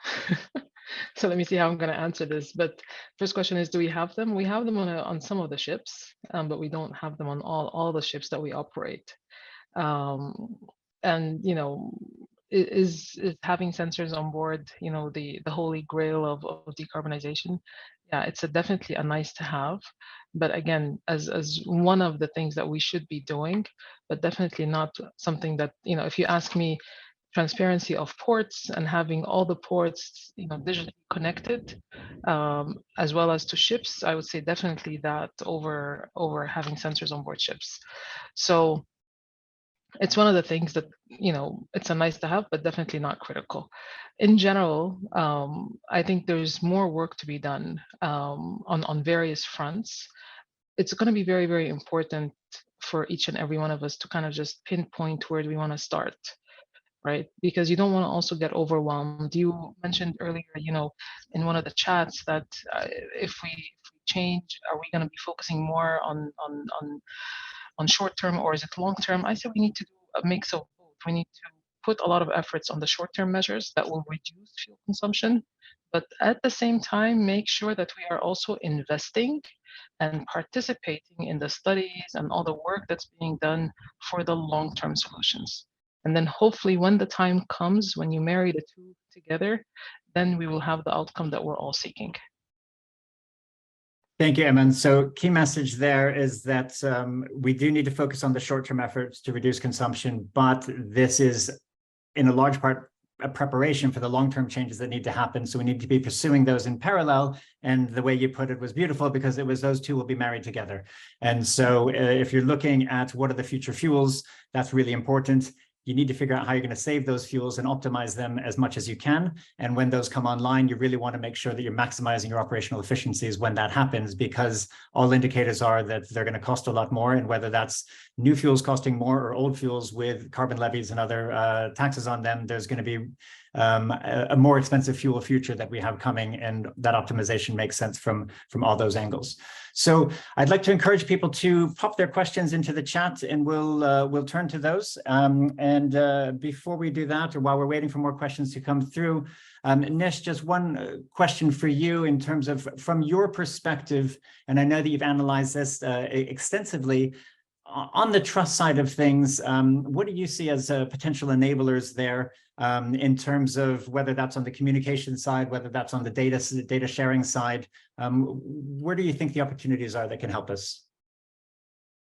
So let me see how I'm going to answer this. But first question is, do we have them? We have them on some of the ships, but we don't have them on all the ships that we operate. And is having sensors on board, the holy grail of decarbonization? yeah, it's definitely a nice to have, but again, as one of the things that we should be doing, but definitely not something that, if you ask me, transparency of ports and having all the ports, digitally connected, as well as to ships, I would say definitely that over having sensors on board ships. So it's one of the things that, it's a nice to have, but definitely not critical. In general, I think there's more work to be done on various fronts. It's going to be very, very important for each and every one of us to kind of just pinpoint where do we want to start, right? Because you don't want to also get overwhelmed. You mentioned earlier, in one of the chats that if we change, are we going to be focusing more on short term or is it long term? I said we need to do a mix of both. We need to put a lot of efforts on the short term measures that will reduce fuel consumption, but at the same time, make sure that we are also investing and participating in the studies and all the work that's being done for the long term solutions. And then hopefully, when the time comes, when you marry the two together, then we will have the outcome that we're all seeking. Thank you, Eman. So key message there is that we do need to focus on the short-term efforts to reduce consumption, but this is in a large part a preparation for the long-term changes that need to happen. So we need to be pursuing those in parallel. And the way you put it was beautiful because it was those two will be married together. And so if you're looking at what are the future fuels, that's really important. You need to figure out how you're going to save those fuels and optimize them as much as you can. And when those come online, you really want to make sure that you're maximizing your operational efficiencies when that happens, because all indicators are that they're going to cost a lot more. And whether that's new fuels costing more or old fuels with carbon levies and other taxes on them, there's going to be a more expensive fuel future that we have coming, and that optimization makes sense from all those angles. So I'd like to encourage people to pop their questions into the chat, and we'll turn to those. Before we do that, or while we're waiting for more questions to come through, Nish, just one question for you in terms of from your perspective, and I know that you've analyzed this extensively. On the trust side of things, what do you see as potential enablers there in terms of whether that's on the communication side, whether that's on the data sharing side? Where do you think the opportunities are that can help us?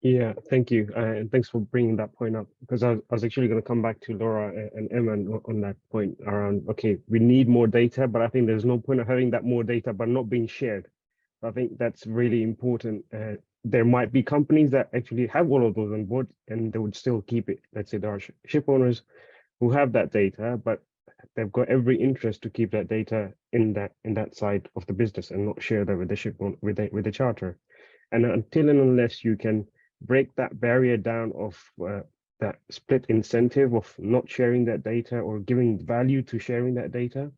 Yeah, thank you. And thanks for bringing that point up, because I was actually going to come back to Laura and Eman on that point around, okay, we need more data, but I think there's no point of having that more data but not being shared. I think that's really important. There might be companies that actually have all of those on board and they would still keep it. Let's say there are ship owners who have that data, but they've got every interest to keep that data in that side of the business and not share that with the ship with the charter. And until and unless you can break that barrier down of that split incentive of not sharing that data or giving value to sharing that data,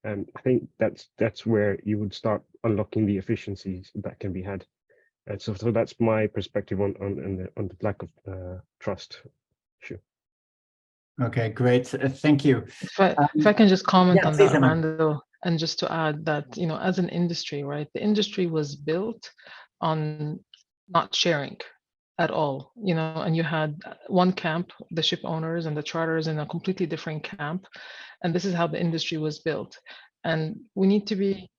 I think that's where you would start unlocking the efficiencies that can be had. And so that's my perspective on the lack of trust issue. Okay, great. Thank you. If I can just comment on please, that, Eman. Randall, and just to add that, as an industry, right, the industry was built on not sharing at all, and you had one camp, the ship owners and the charters, in a completely different camp. And this is how the industry was built. And we need to be,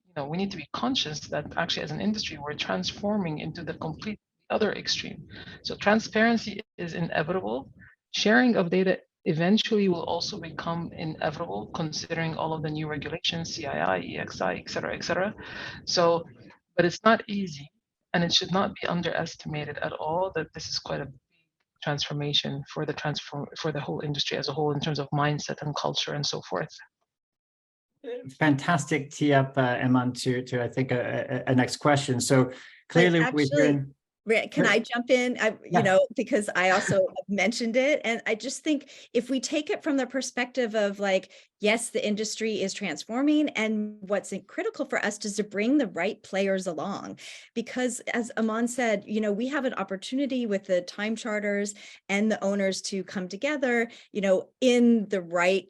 conscious that actually as an industry, we're transforming into the complete other extreme. So transparency is inevitable. Sharing of data eventually will also become inevitable, considering all of the new regulations, CII, EXI, et cetera, So, but it's not easy, and it should not be underestimated at all that this is quite a big transformation for the whole industry as a whole in terms of mindset and culture and so forth. Fantastic tee up, Eman, to I think a next question. So clearly we're hearing. Can I jump in? Because I also mentioned it. And I just think if we take it from the perspective of like, yes, the industry is transforming, and what's critical for us is to bring the right players along. Because as Eman said, we have an opportunity with the time charters and the owners to come together, in the right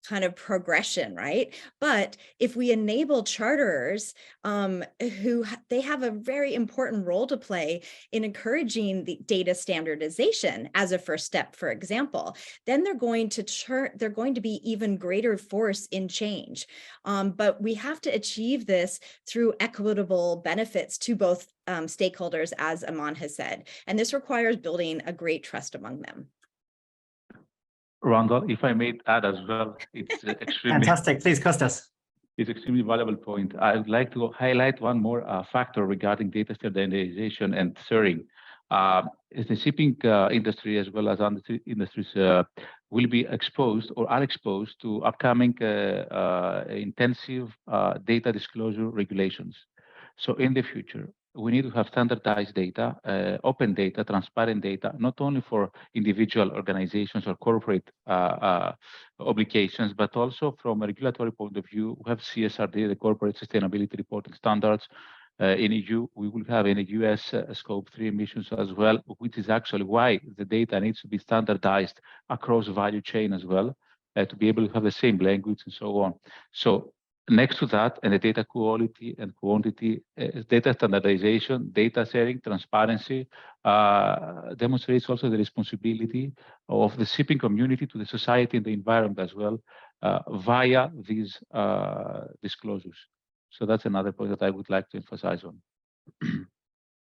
kind of progression, right? But if we enable charterers they have a very important role to play in encouraging the data standardization as a first step, for example, then they're going to be even greater force in change. But we have to achieve this through equitable benefits to both stakeholders, as Aman has said, and this requires building a great trust among them. Randall, if I may add as well, it's extremely fantastic. Please, Kostas. It's extremely valuable point. I would like to highlight one more factor regarding data standardization and sharing. The shipping industry as well as other industries will be exposed or are exposed to upcoming intensive data disclosure regulations. So in the future, we need to have standardized data, open data, transparent data, not only for individual organizations or corporate obligations, but also from a regulatory point of view. We have CSRD, the Corporate Sustainability Reporting Standards. In EU, we will have in the US scope 3 emissions as well, which is actually why the data needs to be standardized across the value chain as well, to be able to have the same language and so on. So next to that, and the data quality and quantity, data standardization, data sharing, transparency demonstrates also the responsibility of the shipping community to the society and the environment as well via these disclosures. So that's another point that I would like to emphasize on.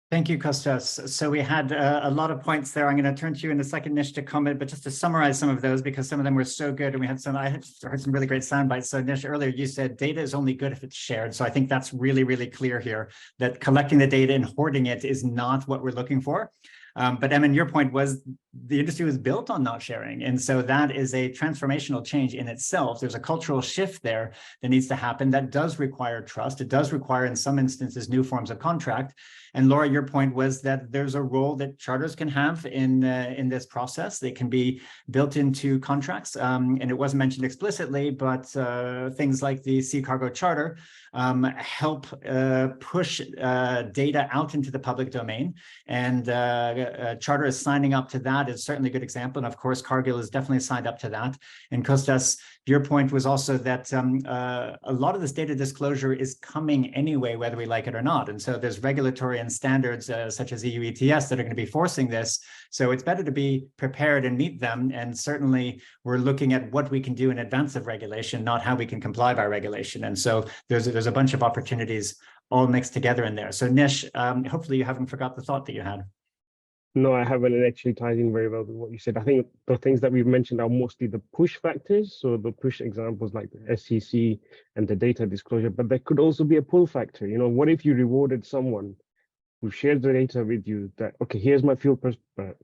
Thank you, Kostas. So we had a lot of points there. I'm going to turn to you in a second, Nish, to comment, but just to summarize some of those, because some of them were so good, and I had heard some really great sound bites. So Nish, earlier you said data is only good if it's shared. So I think that's really, really clear here, that collecting the data and hoarding it is not what we're looking for. But Emin, your point was the industry was built on not sharing. And so that is a transformational change in itself. There's a cultural shift there that needs to happen that does require trust. It does require, in some instances, new forms of contract. And Laura, your point was that there's a role that charters can have in this process. They can be built into contracts. And it wasn't mentioned explicitly, but things like the Sea Cargo Charter help push data out into the public domain. And charter is signing up to that is certainly a good example. And of course, Cargill is definitely signed up to that. And Kostas, your point was also that a lot of this data disclosure is coming anyway, whether we like it or not. And so there's regulatory and standards such as EU ETS that are going to be forcing this. So it's better to be prepared and meet them. And certainly we're looking at what we can do in advance of regulation, not how we can comply by regulation. And so there's a bunch of opportunities all mixed together in there. So Nish, hopefully you haven't forgot the thought that you had. No, I haven't. It actually ties in very well with what you said. I think the things that we've mentioned are mostly the push factors. So the push examples like the SEC and the data disclosure, but there could also be a pull factor. You know, what if you rewarded someone who shared the data with you that, okay, here's my fuel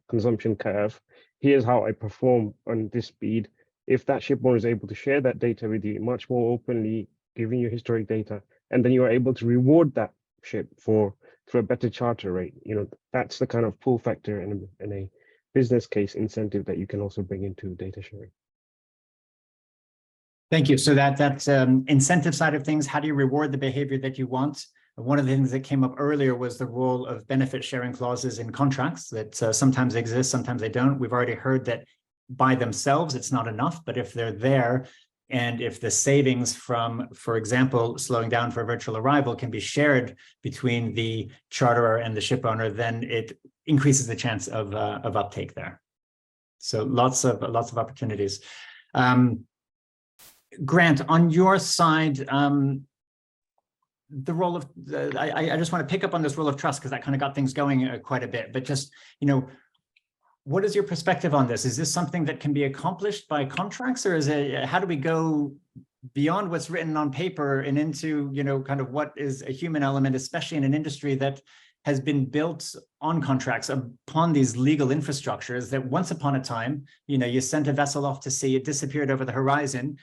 consumption curve. Here's how I perform on this speed. If that ship owner is able to share that data with you much more openly, giving you historic data, and then you are able to reward that ship for a better charter rate, you know, that's the kind of pull factor and a business case incentive that you can also bring into data sharing. Thank you. So that incentive side of things, how do you reward the behavior that you want? One of the things that came up earlier was the role of benefit sharing clauses in contracts that sometimes exist, sometimes they don't. We've already heard that by themselves, it's not enough, but if they're there, and if the savings from, for example, slowing down for virtual arrival can be shared between the charterer and the ship owner, then it increases the chance of uptake there. So lots of opportunities. Grant, on your side, the role of I just want to pick up on this role of trust because that kind of got things going quite a bit. But just, you know, what is your perspective on this? Is this something that can be accomplished by contracts, or is it, how do we go beyond what's written on paper and into, you know, kind of what is a human element, especially in an industry that has been built on contracts upon these legal infrastructures that once upon a time, you know, you sent a vessel off to sea, it disappeared over the horizon,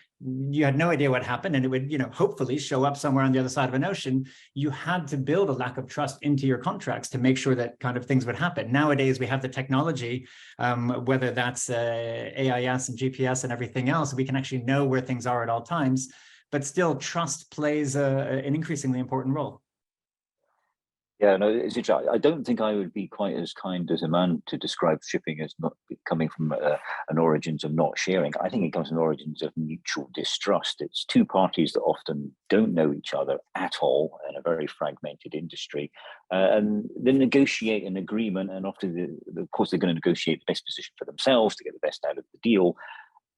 you had no idea what happened, and it would, you know, hopefully show up somewhere on the other side of an ocean. You had to build a lack of trust into your contracts to make sure that kind of things would happen. Nowadays, we have the technology, whether that's AIS and GPS and everything else, we can actually know where things are at all times, but still trust plays an increasingly important role. Yeah, no, it's interesting. I don't think I would be quite as kind as a man to describe shipping as not coming from an origins of not sharing. I think it comes from origins of mutual distrust. It's two parties that often don't know each other at all in a very fragmented industry, and they negotiate an agreement. And often, of course, they're going to negotiate the best position for themselves to get the best out of the deal.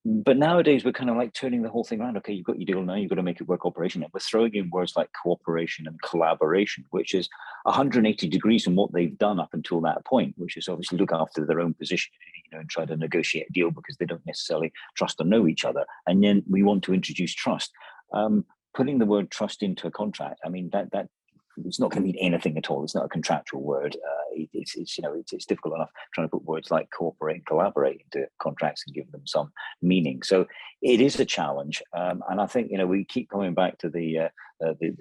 But nowadays, we're kind of like turning the whole thing around. Okay, you've got your deal now, you've got to make it work operationally. We're throwing in words like cooperation and collaboration, which is 180 degrees from what they've done up until that point, which is obviously look after their own position, and try to negotiate a deal because they don't necessarily trust or know each other. And then we want to introduce trust. Putting the word trust into a contract, I mean, that it's not going to mean anything at all. It's not a contractual word. It's difficult enough trying to put words like cooperate and collaborate into contracts and give them some meaning. So it is a challenge, and I think we keep coming back to the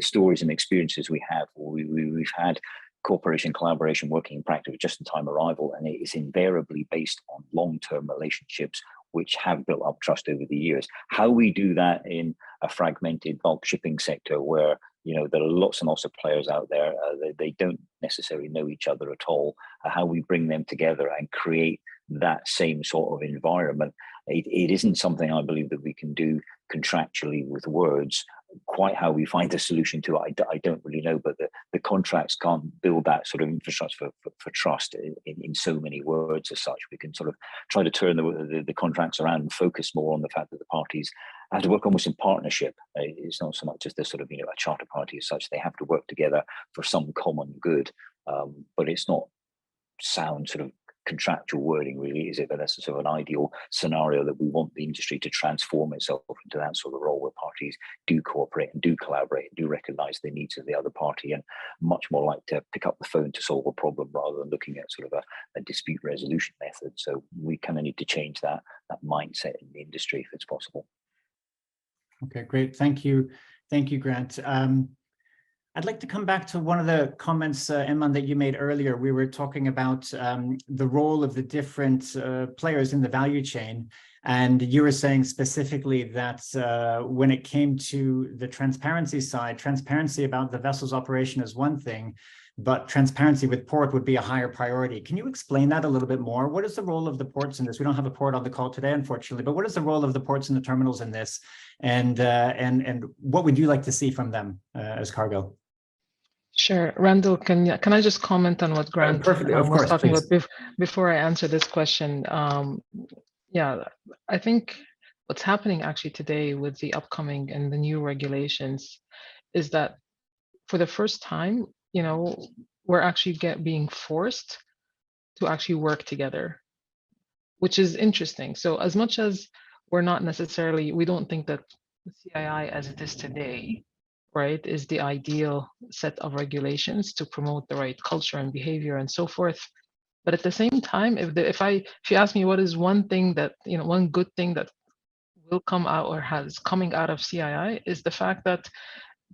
stories and experiences we have. We've had cooperation, collaboration, working in practice, just-in-time arrival, and it is invariably based on long-term relationships which have built up trust over the years. How we do that in a fragmented bulk shipping sector where there are lots and lots of players out there, they don't necessarily know each other at all, how we bring them together and create that same sort of environment, it isn't something I believe that we can do contractually with words. Quite how we find a solution to it, I don't really know, but the contracts can't build that sort of infrastructure for trust in so many words as such. We can sort of try to turn the contracts around and focus more on the fact that the parties have to work almost in partnership. It's not so much as the sort of, a charter party as such. They have to work together for some common good, but it's not sound sort of contractual wording really, is it? But that's sort of an ideal scenario that we want the industry to transform itself into that sort of role where parties do cooperate and do collaborate and do recognize the needs of the other party and much more like to pick up the phone to solve a problem rather than looking at sort of a dispute resolution method. So we kind of need to change that mindset in the industry if it's possible. Okay, great. Thank you. Thank you, Grant. I'd like to come back to one of the comments, Emman, that you made earlier. We were talking about the role of the different players in the value chain. And you were saying specifically that when it came to the transparency side, transparency about the vessel's operation is one thing, but transparency with port would be a higher priority. Can you explain that a little bit more? What is the role of the ports in this? We don't have a port on the call today, unfortunately, but what is the role of the ports and the terminals in this? And what would you like to see from them as cargo? Sure. Randall, can I just comment on what Grant was talking about before I answer this question? Yeah, I think what's happening actually today with the upcoming and the new regulations is that for the first time, we're actually being forced to actually work together, which is interesting. So as much as we don't think that the CII as it is today, right, is the ideal set of regulations to promote the right culture and behavior and so forth. But at the same time, if you ask me what is one thing that, one good thing that will come out or has coming out of CII is the fact that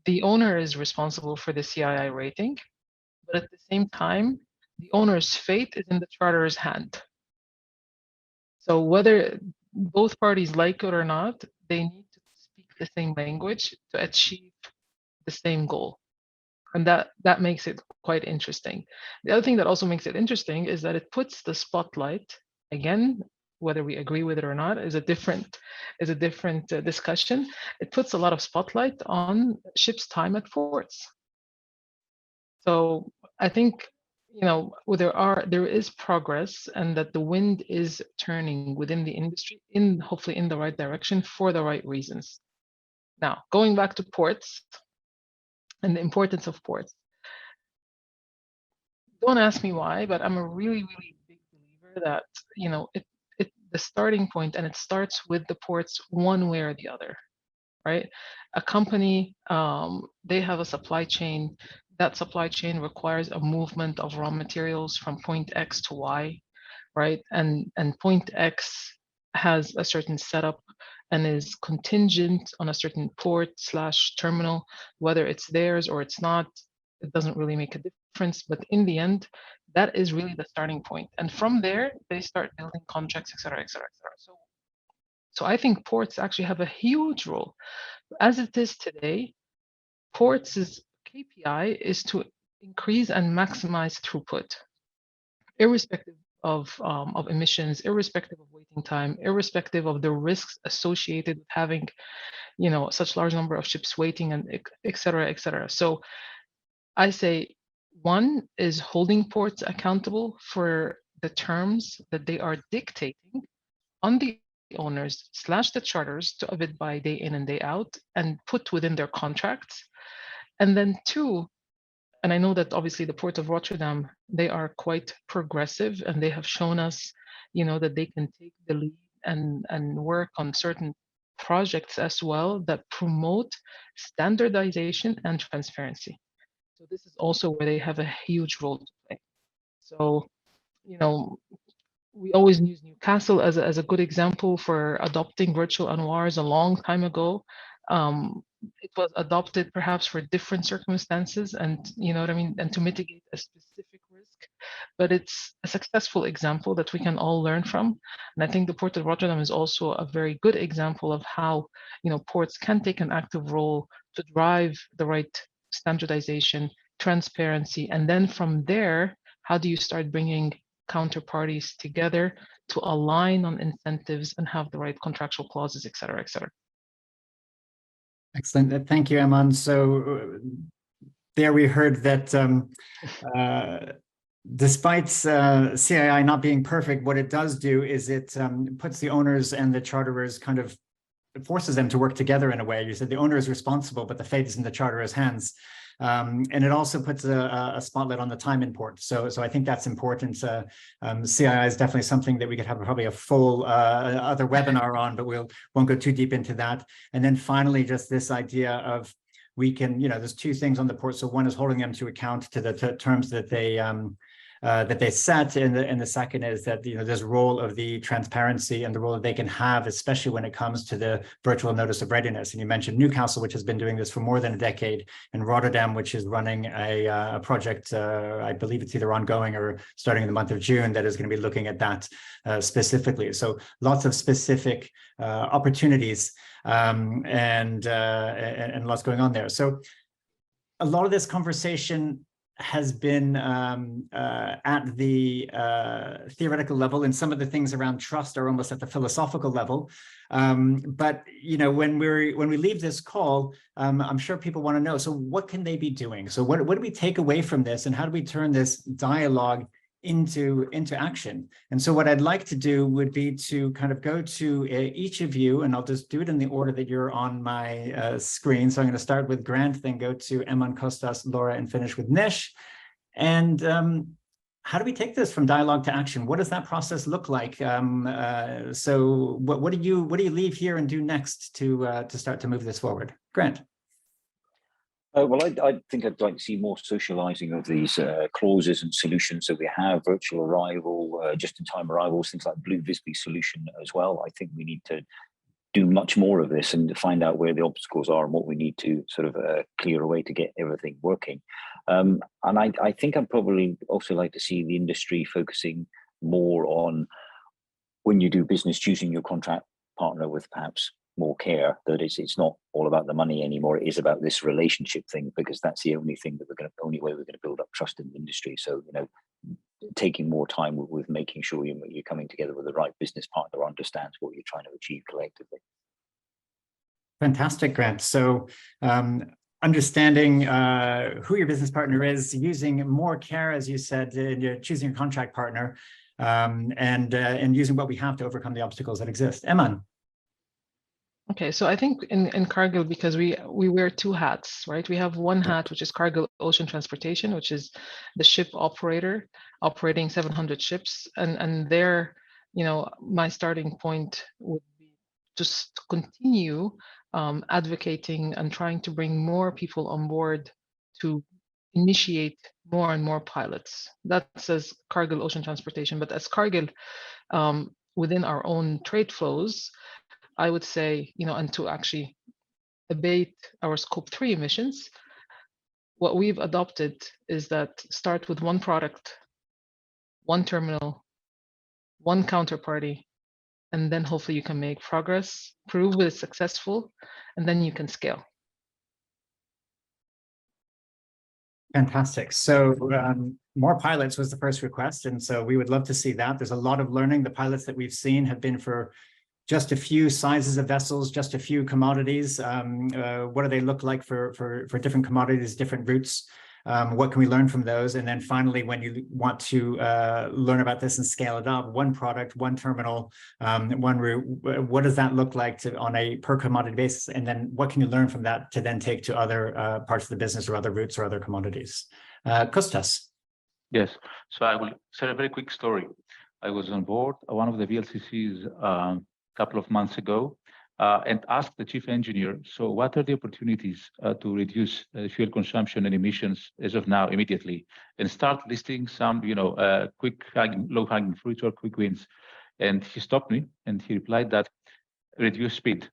the owner is responsible for the CII rating, but at the same time, the owner's fate is in the charter's hand. So whether both parties like it or not, they need to speak the same language to achieve the same goal. And that makes it quite interesting. The other thing that also makes it interesting is that it puts the spotlight, again, whether we agree with it or not is a different discussion. It puts a lot of spotlight on ships' time at ports. So I think there is progress, and that the wind is turning within the industry hopefully in the right direction for the right reasons. Now, going back to ports and the importance of ports. Don't ask me why, but I'm a really, really big believer that the starting point, and it starts with the ports one way or the other, right? A company, they have a supply chain. That supply chain requires a movement of raw materials from point X to Y, right? And point X has a certain setup and is contingent on a certain port/terminal, whether it's theirs or it's not, it doesn't really make a difference. But in the end, that is really the starting point. And from there, they start building contracts, et cetera, et cetera, et cetera. So I think ports actually have a huge role. As it is today, ports' KPI is to increase and maximize throughput, irrespective of emissions, irrespective of waiting time, irrespective of the risks associated with having, such large number of ships waiting, and et cetera, et cetera. So I say, one is holding ports accountable for the terms that they are dictating on the owners / the charters to abide by day in and day out and put within their contracts. And then two, and I know that obviously the Port of Rotterdam, they are quite progressive, and they have shown us, that they can take the lead and work on certain projects as well that promote standardization and transparency. So this is also where they have a huge role to play. So, we always use Newcastle as a good example for adopting virtual anwars a long time ago. It was adopted perhaps for different circumstances, and and to mitigate a specific risk, but it's a successful example that we can all learn from. And I think the Port of Rotterdam is also a very good example of how ports can take an active role to drive the right standardization, transparency, and then from there, how do you start bringing counterparties together to align on incentives and have the right contractual clauses, et cetera, et cetera. Excellent. Thank you, Eman. So there we heard that despite CII not being perfect, what it does do is it puts the owners and the charterers it forces them to work together in a way. You said the owner is responsible, but the fate is in the charterer's hands. And it also puts a spotlight on the time import. So I think that's important. CII is definitely something that we could have probably a full other webinar on, but won't go too deep into that. And then finally, just this idea of we can, there's two things on the port. So one is holding them to account to the terms that they set, and the second is that this role of the transparency and the role that they can have, especially when it comes to the virtual notice of readiness. And you mentioned Newcastle, which has been doing this for more than a decade, and Rotterdam, which is running a project, I believe it's either ongoing or starting in the month of June, that is going to be looking at that specifically. So lots of specific opportunities and lots going on there. So a lot of this conversation has been at the theoretical level, and some of the things around trust are almost at the philosophical level. But when we leave this call, I'm sure people want to know, so what can they be doing? So what do we take away from this, and how do we turn this dialogue into action? And so what I'd like to do would be to kind of go to each of you, and I'll just do it in the order that you're on my screen. So I'm going to start with Grant, then go to Eman, Kostas, Laura, and finish with Nish. And how do we take this from dialogue to action? What does that process look like? So what do you leave here and do next to start to move this forward? Grant. Well, I think I'd like to see more socializing of these clauses and solutions that we have, virtual arrival, just-in-time arrivals, things like Blue Visby solution as well. I think we need to do much more of this and find out where the obstacles are and what we need to sort of clear away to get everything working. And I think I'd probably also like to see the industry focusing more on, when you do business, choosing your contract partner with perhaps more care, that it's not all about the money anymore. It is about this relationship thing, because that's the only thing that only way we're going to build up trust in the industry. So, taking more time with making sure you're coming together with the right business partner who understands what you're trying to achieve collectively. Fantastic, Grant. So understanding who your business partner is, using more care, as you said, in your choosing your contract partner, and using what we have to overcome the obstacles that exist. Eman. Okay, so I think in Cargill, because we wear two hats, right? We have one hat, which is Cargill Ocean Transportation, which is the ship operator operating 700 ships. And there, my starting point would be just to continue advocating and trying to bring more people on board to initiate more and more pilots. That's as Cargill Ocean Transportation, but as Cargill, within our own trade flows, I would say, and to actually abate our scope 3 emissions, what we've adopted is that start with one product, one terminal, one counterparty, and then hopefully you can make progress, prove it's successful, and then you can scale. Fantastic. So more pilots was the first request. And so we would love to see that. There's a lot of learning. The pilots that we've seen have been for just a few sizes of vessels, just a few commodities. What do they look like for different commodities, different routes? What can we learn from those? And then finally, when you want to learn about this and scale it up, one product, one terminal, one route, what does that look like on a per commodity basis? And then what can you learn from that to then take to other parts of the business or other routes or other commodities? Kostas. Yes, so I will share a very quick story. I was on board one of the VLCCs a couple of months ago, and asked the chief engineer, so what are the opportunities to reduce fuel consumption and emissions as of now, immediately, and start listing some, quick low-hanging fruits or quick wins. And he stopped me and he replied that reduce speed.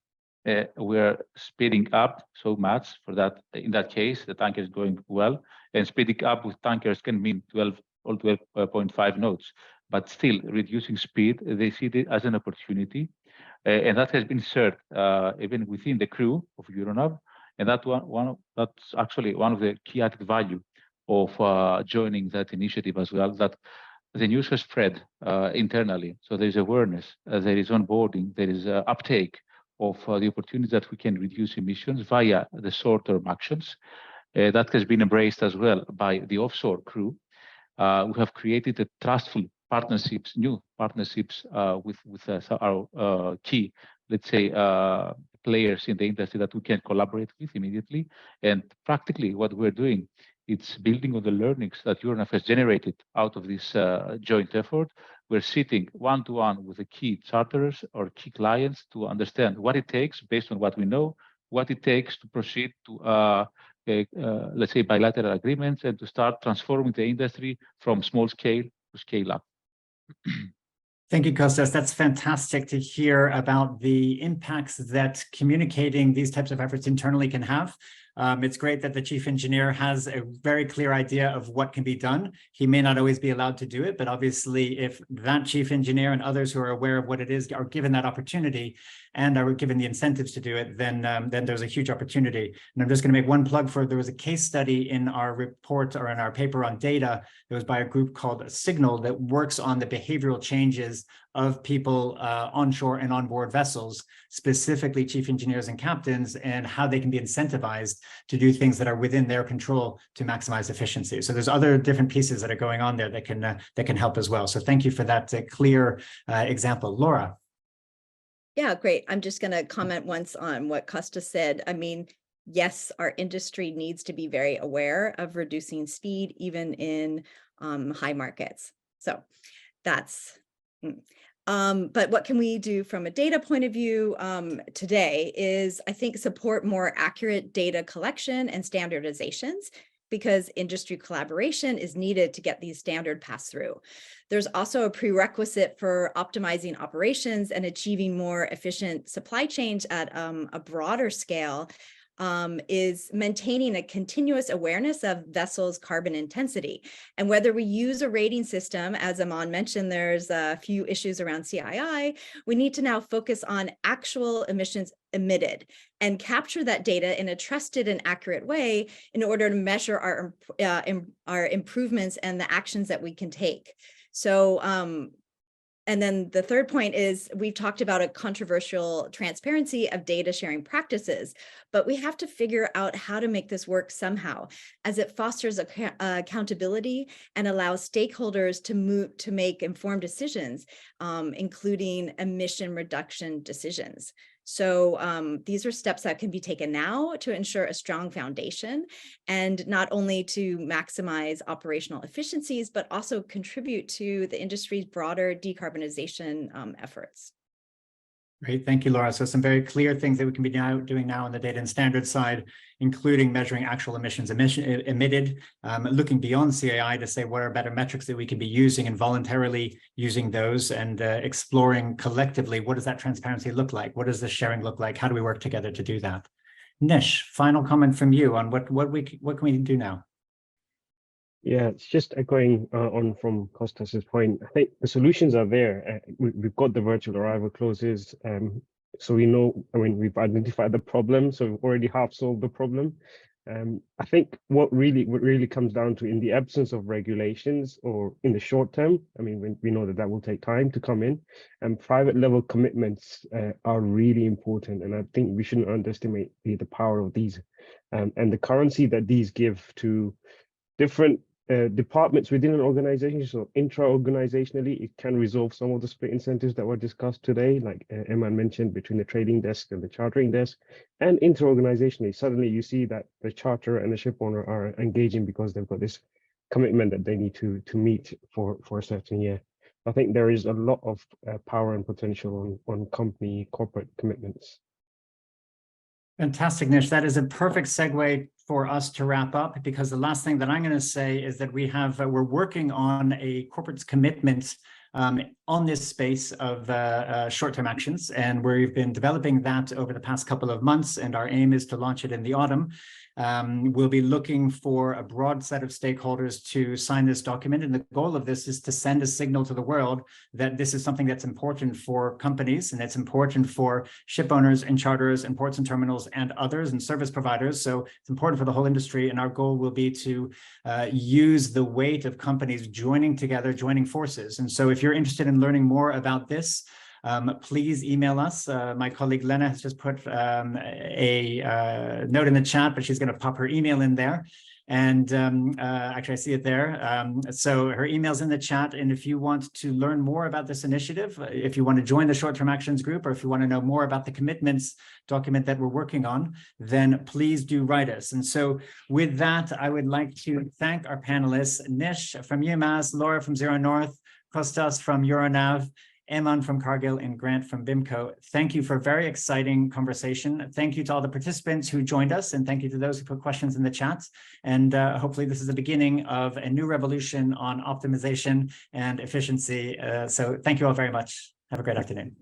We're speeding up so much for that. In that case, the tanker is going well, and speeding up with tankers can mean 12 or 12.5 knots, but still reducing speed, they see it as an opportunity. And that has been shared even within the crew of Euronav, and that's actually one of the key added value of joining that initiative as well. That the news has spread internally, so there is awareness, there is onboarding, there is uptake of the opportunity that we can reduce emissions via the short-term actions. That has been embraced as well by the offshore crew. We have created a trustful partnerships, new partnerships with our key, let's say, players in the industry that we can collaborate with immediately. And practically what we're doing, it's building on the learnings that Euronav has generated out of this joint effort. We're sitting one-to-one with the key charterers or key clients to understand what it takes based on what we know, what it takes to proceed to let's say bilateral agreements and to start transforming the industry from small scale to scale up. Thank you, Kostas. That's fantastic to hear about the impacts that communicating these types of efforts internally can have. It's great that the chief engineer has a very clear idea of what can be done. He may not always be allowed to do it, but obviously if that chief engineer and others who are aware of what it is are given that opportunity and are given the incentives to do it, then there's a huge opportunity. And I'm just going to make one plug for, there was a case study in our report or in our paper on data. It was by a group called Signal that works on the behavioral changes of people onshore and onboard vessels, specifically chief engineers and captains, and how they can be incentivized to do things that are within their control to maximize efficiency. So there's other different pieces that are going on there that can help as well. So thank you for that clear example. Laura. Yeah, great. I'm just going to comment once on what Kostas said. I mean, yes, our industry needs to be very aware of reducing speed, even in high markets. So that's... but what can we do from a data point of view today is, I think, support more accurate data collection and standardizations, because industry collaboration is needed to get these standards passed through. There's also a prerequisite for optimizing operations and achieving more efficient supply chains at a broader scale, is maintaining a continuous awareness of vessels' carbon intensity. And whether we use a rating system, as Aman mentioned, there's a few issues around CII, we need to now focus on actual emissions emitted and capture that data in a trusted and accurate way in order to measure our improvements and the actions that we can take. So, and then the third point is, we've talked about a controversial transparency of data sharing practices, but we have to figure out how to make this work somehow, as it fosters accountability and allows stakeholders to make informed decisions, including emission reduction decisions. So these are steps that can be taken now to ensure a strong foundation, and not only to maximize operational efficiencies, but also contribute to the industry's broader decarbonization efforts. Great, thank you, Laura. So some very clear things that we can be doing now on the data and standards side, including measuring actual emissions emitted, looking beyond CAI to say what are better metrics that we could be using and voluntarily using those, and exploring collectively, what does that transparency look like? What does the sharing look like? How do we work together to do that? Nish, final comment from you on what can we do now? Yeah, it's just echoing on from Kostas's point. I think the solutions are there. We've got the virtual arrival clauses, so we know, I mean, we've identified the problem, so we've already half solved the problem. I think what really comes down to, in the absence of regulations or in the short term, I mean, we know that will take time to come in, and private level commitments are really important. And I think we shouldn't underestimate the power of these and the currency that these give to different departments within an organization. So intra-organizationally, it can resolve some of the split incentives that were discussed today, like Eman mentioned, between the trading desk and the chartering desk. And inter-organizationally, suddenly you see that the charterer and the ship owner are engaging because they've got this commitment that they need to meet for a certain year. I think there is a lot of power and potential on company corporate commitments. Fantastic, Nish. That is a perfect segue for us to wrap up, because the last thing that I'm going to say is that we're working on a corporate commitment on this space of short-term actions, and we've been developing that over the past couple of months, and our aim is to launch it in the autumn. We'll be looking for a broad set of stakeholders to sign this document, and the goal of this is to send a signal to the world that this is something that's important for companies, and it's important for ship owners and charterers and ports and terminals and others and service providers. So it's important for the whole industry, and our goal will be to use the weight of companies joining together, joining forces. And so if you're interested in learning more about this, please email us. My colleague Lena has just put a note in the chat, but she's going to pop her email in there. And actually, I see it there. So her email's in the chat. And if you want to learn more about this initiative, if you want to join the short-term actions group, or if you want to know more about the commitments document that we're working on, then please do write us. And so with that, I would like to thank our panelists, Nish from UMass, Laura from Zero North, Kostas from Euronav, Eman from Cargill, and Grant from BIMCO. Thank you for a very exciting conversation. Thank you to all the participants who joined us, and thank you to those who put questions in the chat. And hopefully this is the beginning of a new revolution on optimization and efficiency. So thank you all very much. Have a great afternoon.